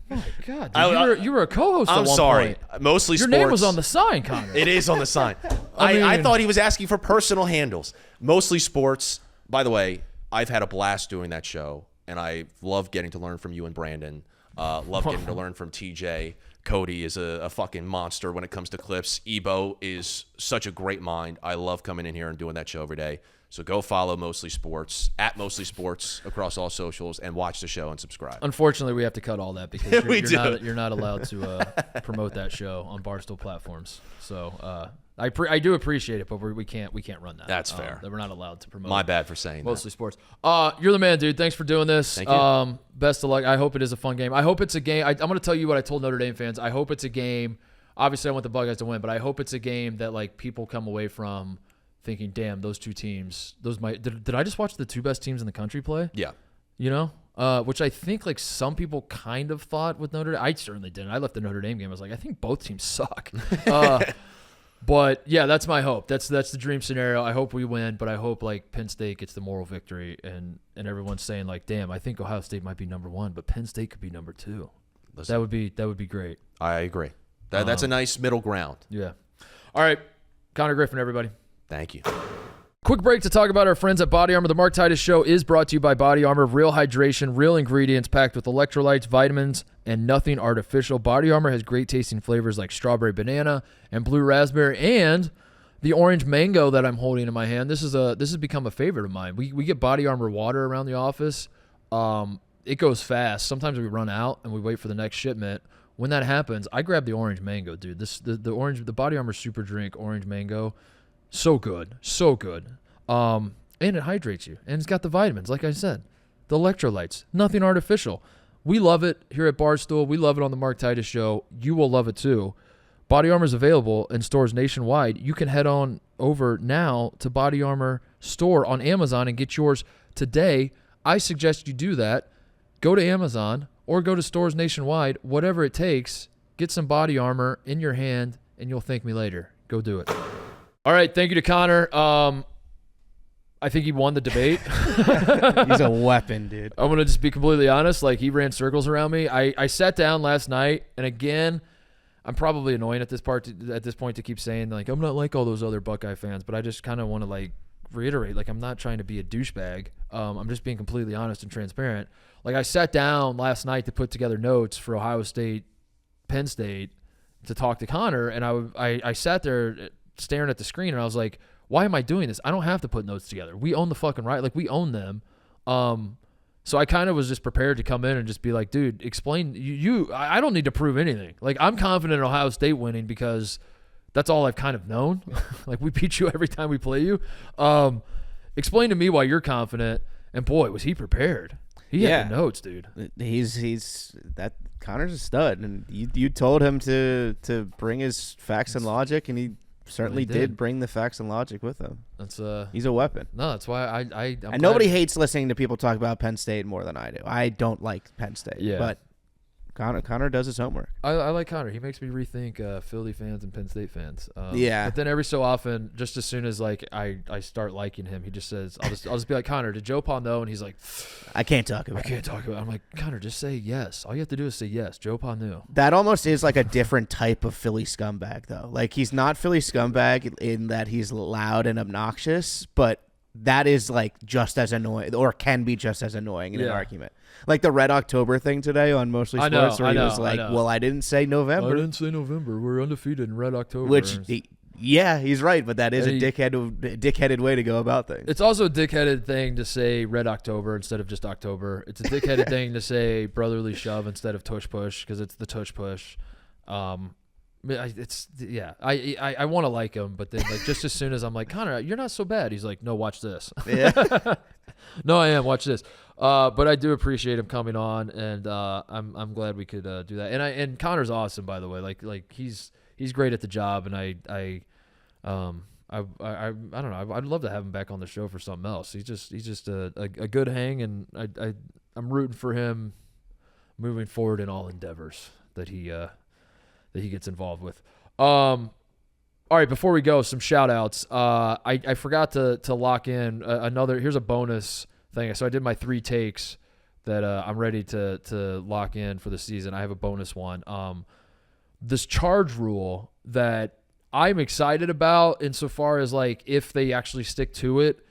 Oh my God, dude. You were a co-host. I'm at one sorry. Point. Mostly Your Sports. name was on the sign, Connor. It is on the sign. I thought he was asking for personal handles. Mostly Sports. By the way, I've had a blast doing that show, and I love getting to learn from you and Brandon. Love getting to learn from TJ. Cody is a fucking monster when it comes to clips. Ebo is such a great mind. I love coming in here and doing that show every day. So go follow Mostly Sports, at Mostly Sports across all socials, and watch the show and subscribe. Unfortunately, we have to cut all that because you're not allowed to promote that show on Barstool platforms. So I do appreciate it, but we can't run that. That's fair. That we're not allowed to promote. My bad for saying Mostly that. Sports. You're the man, dude. Thanks for doing this. Thank you. Best of luck. I hope it is a fun game. I hope it's a game. I'm going to tell you what I told Notre Dame fans. I hope it's a game. Obviously, I want the Buckeyes to win, but I hope it's a game that like people come away from thinking, damn, those two teams, did I just watch the two best teams in the country play? Yeah. You know? Which I think like some people kind of thought with Notre Dame. I certainly didn't. I left the Notre Dame game. I was like, I think both teams suck. But yeah, that's my hope. That's the dream scenario. I hope we win, but I hope like Penn State gets the moral victory and everyone's saying like, damn, I think Ohio State might be number 1, but Penn State could be number 2. Listen, that would be great. I agree. That's a nice middle ground. Yeah. All right. Connor Griffin, everybody. Thank you. Quick break to talk about our friends at Body Armor. The Mark Titus Show is brought to you by Body Armor. Real hydration, real ingredients packed with electrolytes, vitamins, and nothing artificial. Body Armor has great tasting flavors like strawberry banana and blue raspberry and the orange mango that I'm holding in my hand. This has become a favorite of mine. We get Body Armor water around the office. It goes fast. Sometimes we run out and we wait for the next shipment. When that happens, I grab the orange mango, dude. The Body Armor Super Drink orange mango. So good. So good. And it hydrates you. And it's got the vitamins, like I said. The electrolytes. Nothing artificial. We love it here at Barstool. We love it on the Mark Titus Show. You will love it too. Body Armor is available in stores nationwide. You can head on over now to Body Armor store on Amazon and get yours today. I suggest you do that. Go to Amazon or go to stores nationwide, whatever it takes. Get some Body Armor in your hand, and you'll thank me later. Go do it. All right, thank you to Connor. I think he won the debate. He's a weapon, dude. I'm going to just be completely honest. Like, he ran circles around me. I sat down last night, and again, I'm probably annoying at this point to keep saying, like, I'm not like all those other Buckeye fans, but I just kind of want to, like, reiterate, like, I'm not trying to be a douchebag. I'm just being completely honest and transparent. Like, I sat down last night to put together notes for Ohio State, Penn State, to talk to Connor, and I sat there staring at the screen, and I was like, why am I doing this? I don't have to put notes together. We own the fucking right. Like, we own them. So I kind of was just prepared to come in and just be like, dude, explain. I don't need to prove anything. Like, I'm confident in Ohio State winning because that's all I've kind of known. Like, we beat you every time we play you. Explain to me why you're confident. And boy, was he prepared. He had the notes, dude. He's that Connor's a stud, and you told him to bring his facts and logic, and he certainly did bring the facts and logic with him. He's a weapon. No, that's why and nobody hates listening to people talk about Penn State more than I do. I don't like Penn State, but Connor does his homework. I like Connor. He makes me rethink Philly fans and Penn State fans. But then every so often, just as soon as like I start liking him, he just says, I'll just be like, Connor, did Joe Pa know? And he's like, I can't talk about it. I'm like, Connor, just say yes. All you have to do is say yes. Joe Pa knew. That almost is like a different type of Philly scumbag, though. Like, he's not Philly scumbag in that he's loud and obnoxious, but that is like just as annoying, or can be just as annoying in an argument. Like the Red October thing today on Mostly Sports, where he was like, well, I didn't say November. I didn't say November. We're undefeated in Red October. Which, he's right, but that is a dickheaded way to go about things. It's also a dickheaded thing to say Red October instead of just October. It's a dickheaded thing to say brotherly shove instead of tush push, because it's the tush push. I want to like him, but then like just as soon as I'm like, Connor, you're not so bad, he's like, no, watch this. Yeah. No, I am. Watch this. But I do appreciate him coming on, and I'm glad we could do that. And Connor's awesome, by the way. Like he's great at the job, and I don't know. I'd love to have him back on the show for something else. He's just a good hang, and I'm rooting for him moving forward in all endeavors that he gets involved with. All right, before we go, some shout-outs. I forgot to lock in another. Here's a bonus thing. So I did my 3 takes that I'm ready to lock in for the season. I have a bonus one. This charge rule that I'm excited about insofar as, like, if they actually stick to it,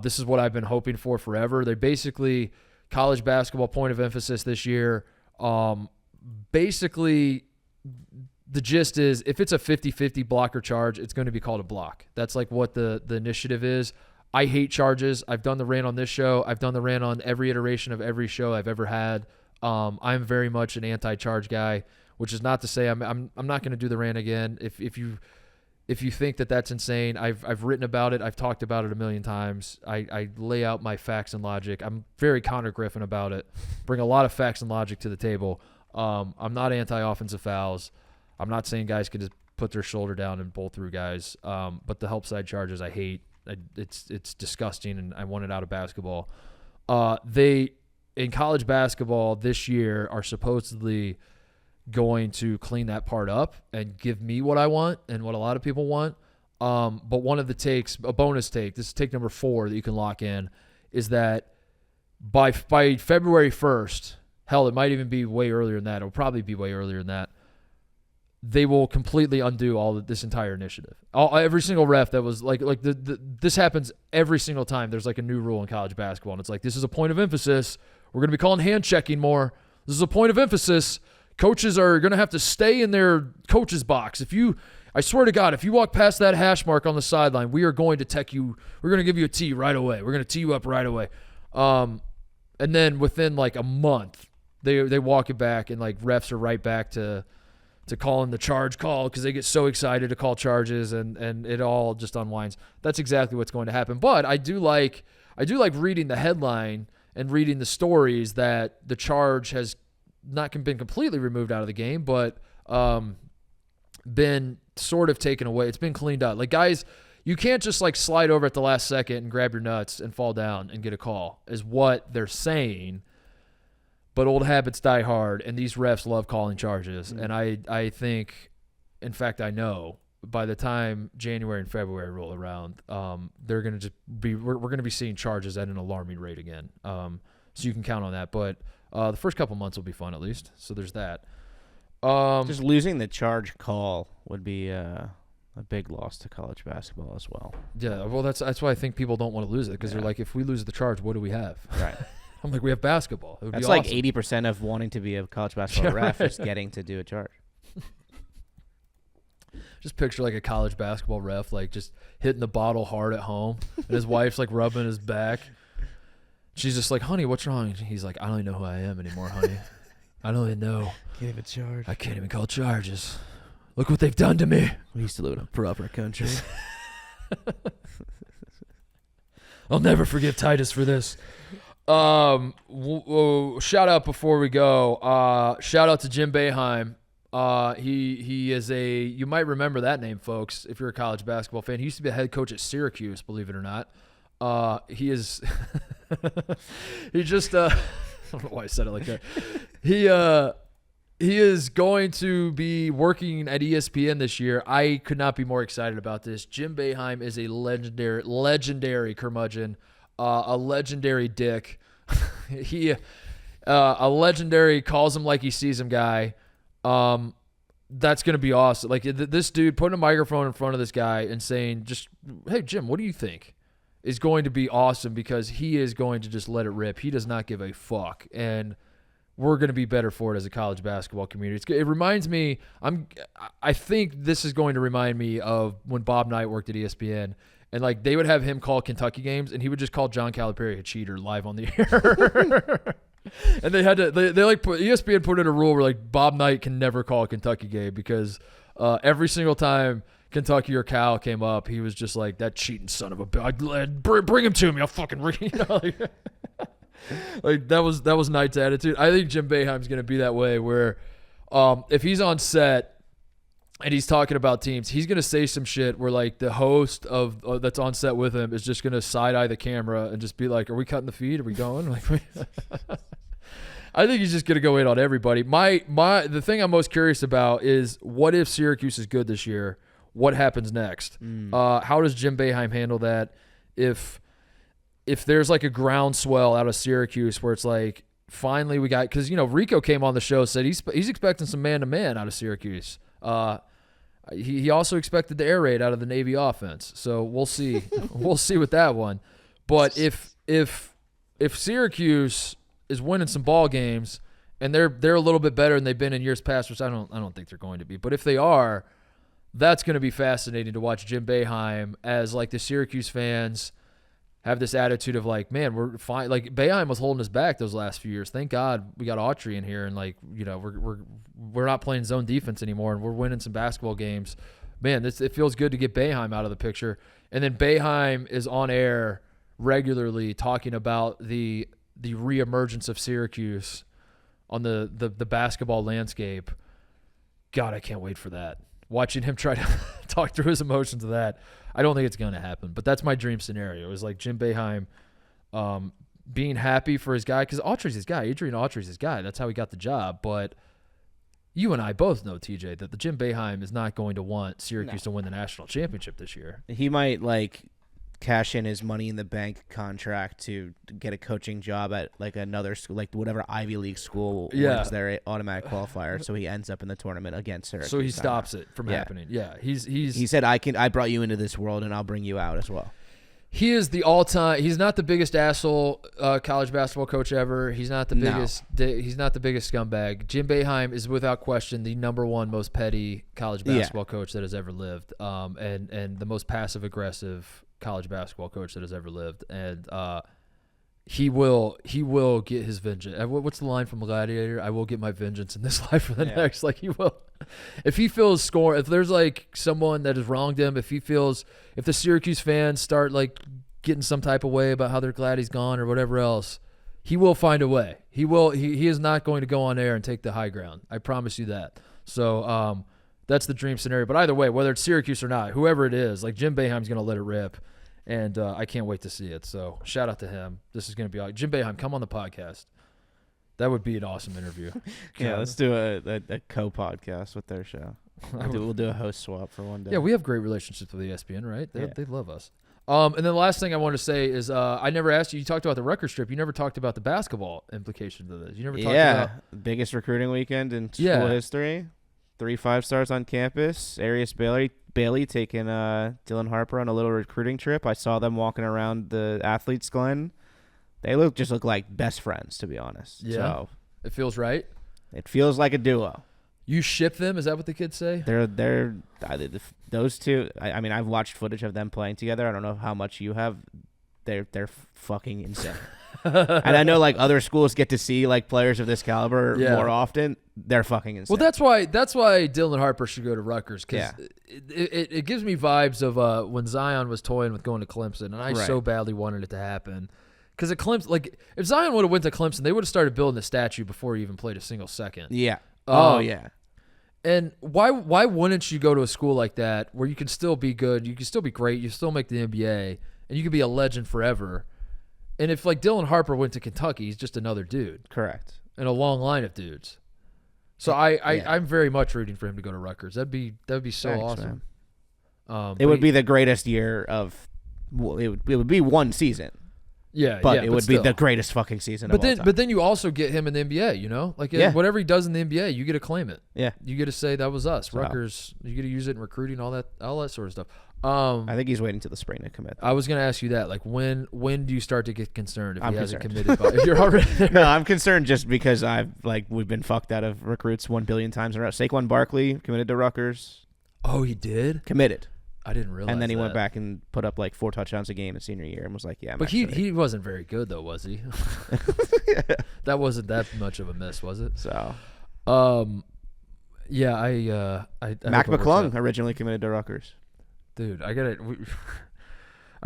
this is what I've been hoping for forever. They basically, college basketball point of emphasis this year, basically the gist is if it's a 50-50 blocker charge, it's going to be called a block. That's like what the initiative is. I hate charges. I've done the rant on this show. I've done the rant on every iteration of every show I've ever had. I'm very much an anti-charge guy, which is not to say I'm not going to do the rant again. If you think that that's insane, I've written about it. I've talked about it a million times. I lay out my facts and logic. I'm very Connor Griffin about it. Bring a lot of facts and logic to the table. I'm not anti-offensive fouls. I'm not saying guys can just put their shoulder down and bowl through guys. But the help side charges I hate. It's disgusting, and I want it out of basketball. They, in college basketball this year, are supposedly going to clean that part up and give me what I want and what a lot of people want. But one of the takes, a bonus take, this is take number 4 that you can lock in, is that by February 1st, hell, it might even be way earlier than that. It'll probably be way earlier than that. They will completely undo this entire initiative. Every single ref that was this happens every single time. There's like a new rule in college basketball, and it's like, this is a point of emphasis. We're going to be calling hand checking more. This is a point of emphasis. Coaches are going to have to stay in their coach's box. I swear to God, if you walk past that hash mark on the sideline, we are going to tech you. We're going to give you a tee right away. We're going to tee you up right away. And then within like a month, they walk it back, and like refs are right back to calling the charge call because they get so excited to call charges, and it all just unwinds. That's exactly what's going to happen. But I do like reading the headline and reading the stories that the charge has not been completely removed out of the game, but been sort of taken away. It's been cleaned up. Like, guys, you can't just like slide over at the last second and grab your nuts and fall down and get a call, is what they're saying. But old habits die hard, and these refs love calling charges. And I think, in fact, I know by the time January and February roll around, they're going to just be, we're going to be seeing charges at an alarming rate again. So you can count on that. But the first couple months will be fun, at least. So there's that. Just losing the charge call would be a big loss to college basketball as well. Yeah, well, that's why I think people don't want to lose it, because they're like, if we lose the charge, what do we have? Right. I'm like, we have basketball. It would That's be like awesome. 80% of wanting to be a college basketball ref is getting to do a charge. Just picture like a college basketball ref, like just hitting the bottle hard at home, and his wife's like rubbing his back. She's just like, honey, what's wrong? And he's like, I don't even know who I am anymore, honey. I don't even know. Can't even charge. I can't even call charges. Look what they've done to me. We used to live in a proper country. I'll never forgive Titus for this. Shout out before we go. Shout out to Jim Boeheim. He is you might remember that name, folks, if you're a college basketball fan. He used to be a head coach at Syracuse, believe it or not. He is he just I don't know why I said it like that. He is going to be working at ESPN this year. I could not be more excited about this. Jim Boeheim is a legendary curmudgeon, a legendary dick. A legendary calls him like he sees him guy. That's going to be awesome. Like, this dude putting a microphone in front of this guy and saying, just, hey, Jim, what do you think? Is going to be awesome, because he is going to just let it rip. He does not give a fuck. And we're going to be better for it as a college basketball community. It reminds me, I think this is going to remind me of when Bob Knight worked at ESPN, and like they would have him call Kentucky games, and he would just call John Calipari a cheater live on the air. And they had to, they like ESPN put in a rule where like Bob Knight can never call a Kentucky game, because every single time Kentucky or Cal came up, he was just like, that cheating son of a bitch. Bring him to me. I'll fucking read. You know, like that was Knight's attitude. I think Jim Boeheim's going to be that way, where if he's on set and he's talking about teams, he's going to say some shit where like the host of that's on set with him is just going to side eye the camera and just be like, are we cutting the feed? Are we going? Like, I think he's just going to go in on everybody. The thing I'm most curious about is, what if Syracuse is good this year? What happens next? How does Jim Boeheim handle that? If there's like a groundswell out of Syracuse where it's like, finally we got, because, you know, Rico came on the show, said he's expecting some man-to-man out of Syracuse. He also expected the air raid out of the Navy offense. So we'll see. We'll see with that one. But if Syracuse is winning some ball games, and they're a little bit better than they've been in years past, which I don't think they're going to be, but if they are, that's going to be fascinating to watch Jim Boeheim, as like the Syracuse fans have this attitude of like, man, we're fine. Like, Boeheim was holding us back those last few years. Thank God we got Autry in here, and like, you know, we're not playing zone defense anymore, and we're winning some basketball games. Man, it feels good to get Boeheim out of the picture. And then Boeheim is on air regularly talking about the reemergence of Syracuse on the basketball landscape. God, I can't wait for that. Watching him try to talk through his emotions of that, I don't think it's going to happen. But that's my dream scenario. It was like Jim Boeheim being happy for his guy, because Autry's his guy. Adrian Autry's his guy. That's how he got the job. But you and I both know, TJ, that the Jim Boeheim is not going to want Syracuse to win the national championship this year. He might like cash in his Money in the Bank contract to get a coaching job at like another school, like whatever Ivy League school wins their automatic qualifier, so he ends up in the tournament against Syracuse. So he stops it from happening. Yeah, he said, I brought you into this world, and I'll bring you out as well. He is the all-time. He's not the biggest asshole college basketball coach ever. He's not the biggest. He's not the biggest scumbag. Jim Boeheim is without question the number one most petty college basketball coach that has ever lived, and the most passive-aggressive college basketball coach that has ever lived. And he will get his vengeance. What's the line from Gladiator? I will get my vengeance in this life or the next. Like, he will. If he feels if there's like someone that has wronged him, if the Syracuse fans start like getting some type of way about how they're glad he's gone or whatever else, he will find a way. He will. He is not going to go on air and take the high ground. I promise you that. So that's the dream scenario. But either way, whether it's Syracuse or not, whoever it is, like Jim Boeheim's going to let it rip. And I can't wait to see it. So shout out to him. This is going to be Jim Boeheim, come on the podcast. That would be an awesome interview. Yeah, let's do a co-podcast with their show. We'll do a host swap for one day. Yeah, we have great relationships with ESPN, right? They love us. And then the last thing I want to say is I never asked you. You talked about the Rutgers trip. You never talked about the basketball implications of this. You never talked about biggest recruiting weekend in school history. 3 5-stars on campus. Arius Bailey taking Dylan Harper on a little recruiting trip. I saw them walking around the Athletes Glen. They look like best friends, to be honest. Yeah, so it feels right. It feels like a duo. You ship them? Is that what the kids say? They're those two. I mean, I've watched footage of them playing together. I don't know how much you have. They're fucking insane. And I know like other schools get to see like players of this caliber more often. They're fucking insane. Well, that's why Dylan Harper should go to Rutgers, because it gives me vibes of when Zion was toying with going to Clemson, and I so badly wanted it to happen. Because at Clemson, like if Zion would have went to Clemson, they would have started building a statue before he even played a single second. Yeah. Yeah. And why wouldn't you go to a school like that where you can still be good, you can still be great, you still make the NBA, and you can be a legend forever? And if like Dylan Harper went to Kentucky, he's just another dude. Correct. In a long line of dudes. So I'm very much rooting for him to go to Rutgers. That'd be so awesome. It would be the greatest year of. Well, it would be one season. Yeah, but it would be the greatest fucking season of all time. But then you also get him in the NBA, you know? Like whatever he does in the NBA, you get to claim it. Yeah. You get to say that was us. Rutgers, you get to use it in recruiting, all that sort of stuff. I think he's waiting till the spring to commit. I was going to ask you that. Like when do you start to get concerned if he hasn't committed? If you're already there? No, I'm concerned just because we've been fucked out of recruits 1 billion times in a row. Saquon Barkley committed to Rutgers. Oh, he did? Committed. I didn't realize. And then he went back and put up like 4 touchdowns a game his senior year and was like, but he wasn't very good though, was he? That wasn't that much of a miss, was it? So, yeah, I Mac McClung originally committed to Rutgers. Dude, I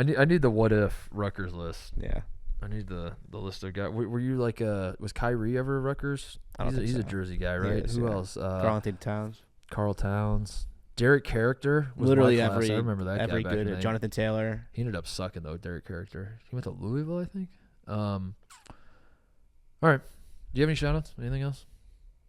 need the what if Rutgers list. Yeah, I need the list of guys. Were you like was Kyrie ever Rutgers? He's a Jersey guy, right? Who else? Carl Towns. Derek Character was literally I remember that every guy back good. Jonathan Taylor. He ended up sucking though. Derek Character. He went to Louisville, I think. All right. Do you have any shoutouts? Anything else?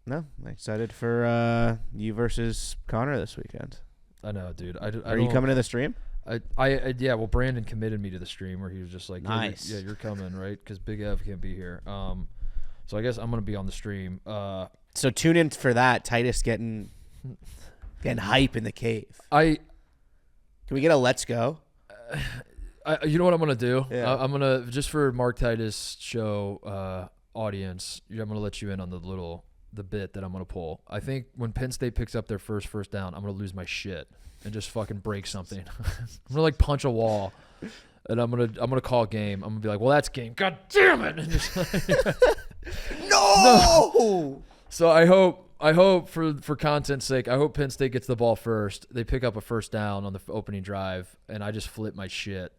No. I'm excited for you versus Connor this weekend. I know, dude. Are you coming to the stream? Yeah. Well, Brandon committed me to the stream where he was just like, nice. Yeah, you're coming, right? Because Big Ev can't be here. So I guess I'm gonna be on the stream. So tune in for that. Titus getting hype in the cave. Can we get a let's go? You know what I'm gonna do? Yeah. I'm gonna just for Mark Titus show audience. I'm gonna let you in on the bit that I'm gonna pull. I think when Penn State picks up their first down, I'm gonna lose my shit and just fucking break something. I'm gonna like punch a wall, and I'm gonna call game. I'm gonna be like, well, that's game. God damn it! And just like, no. So I hope for content's sake, I hope Penn State gets the ball first. They pick up a first down on the opening drive, and I just flip my shit.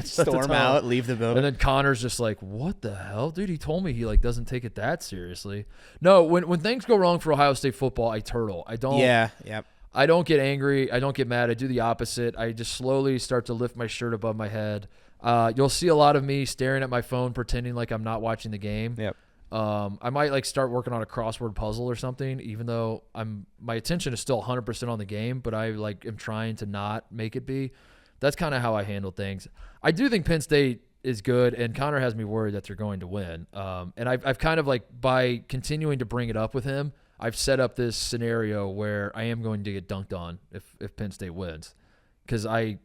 Storm out, leave the building. And then Connor's just like, what the hell? Dude, he told me he like doesn't take it that seriously. No, when things go wrong for Ohio State football, I turtle. I don't. Yeah, yep. I don't get angry. I don't get mad. I do the opposite. I just slowly start to lift my shirt above my head. You'll see a lot of me staring at my phone, pretending like I'm not watching the game. Yep. I might like start working on a crossword puzzle or something, even though my attention is still 100% on the game, but I like am trying to not make it be. That's kind of how I handle things. I do think Penn State is good, and Connor has me worried that they're going to win. And I've kind of like by continuing to bring it up with him, I've set up this scenario where I am going to get dunked on if Penn State wins, because I've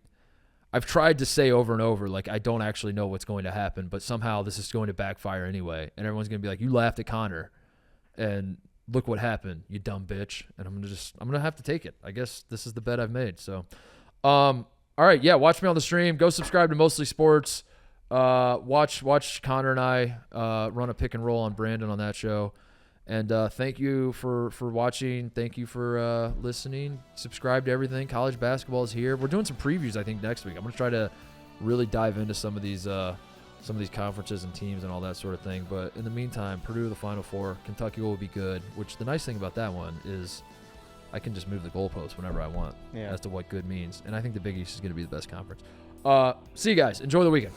tried to say over and over, like, I don't actually know what's going to happen, but somehow this is going to backfire anyway. And everyone's going to be like, you laughed at Connor, and look what happened, you dumb bitch. And I'm going to have to take it. I guess this is the bet I've made. So, all right. Yeah. Watch me on the stream. Go subscribe to Mostly Sports. Watch Connor and I run a pick and roll on Brandon on that show. And thank you for watching. Thank you for listening. Subscribe to everything. College basketball is here. We're doing some previews, I think, next week. I'm going to try to really dive into some of these some of these conferences and teams and all that sort of thing. But in the meantime, Purdue, the Final Four, Kentucky will be good, which the nice thing about that one is I can just move the goalposts whenever I want as to what good means. And I think the Big East is going to be the best conference. See you guys. Enjoy the weekend.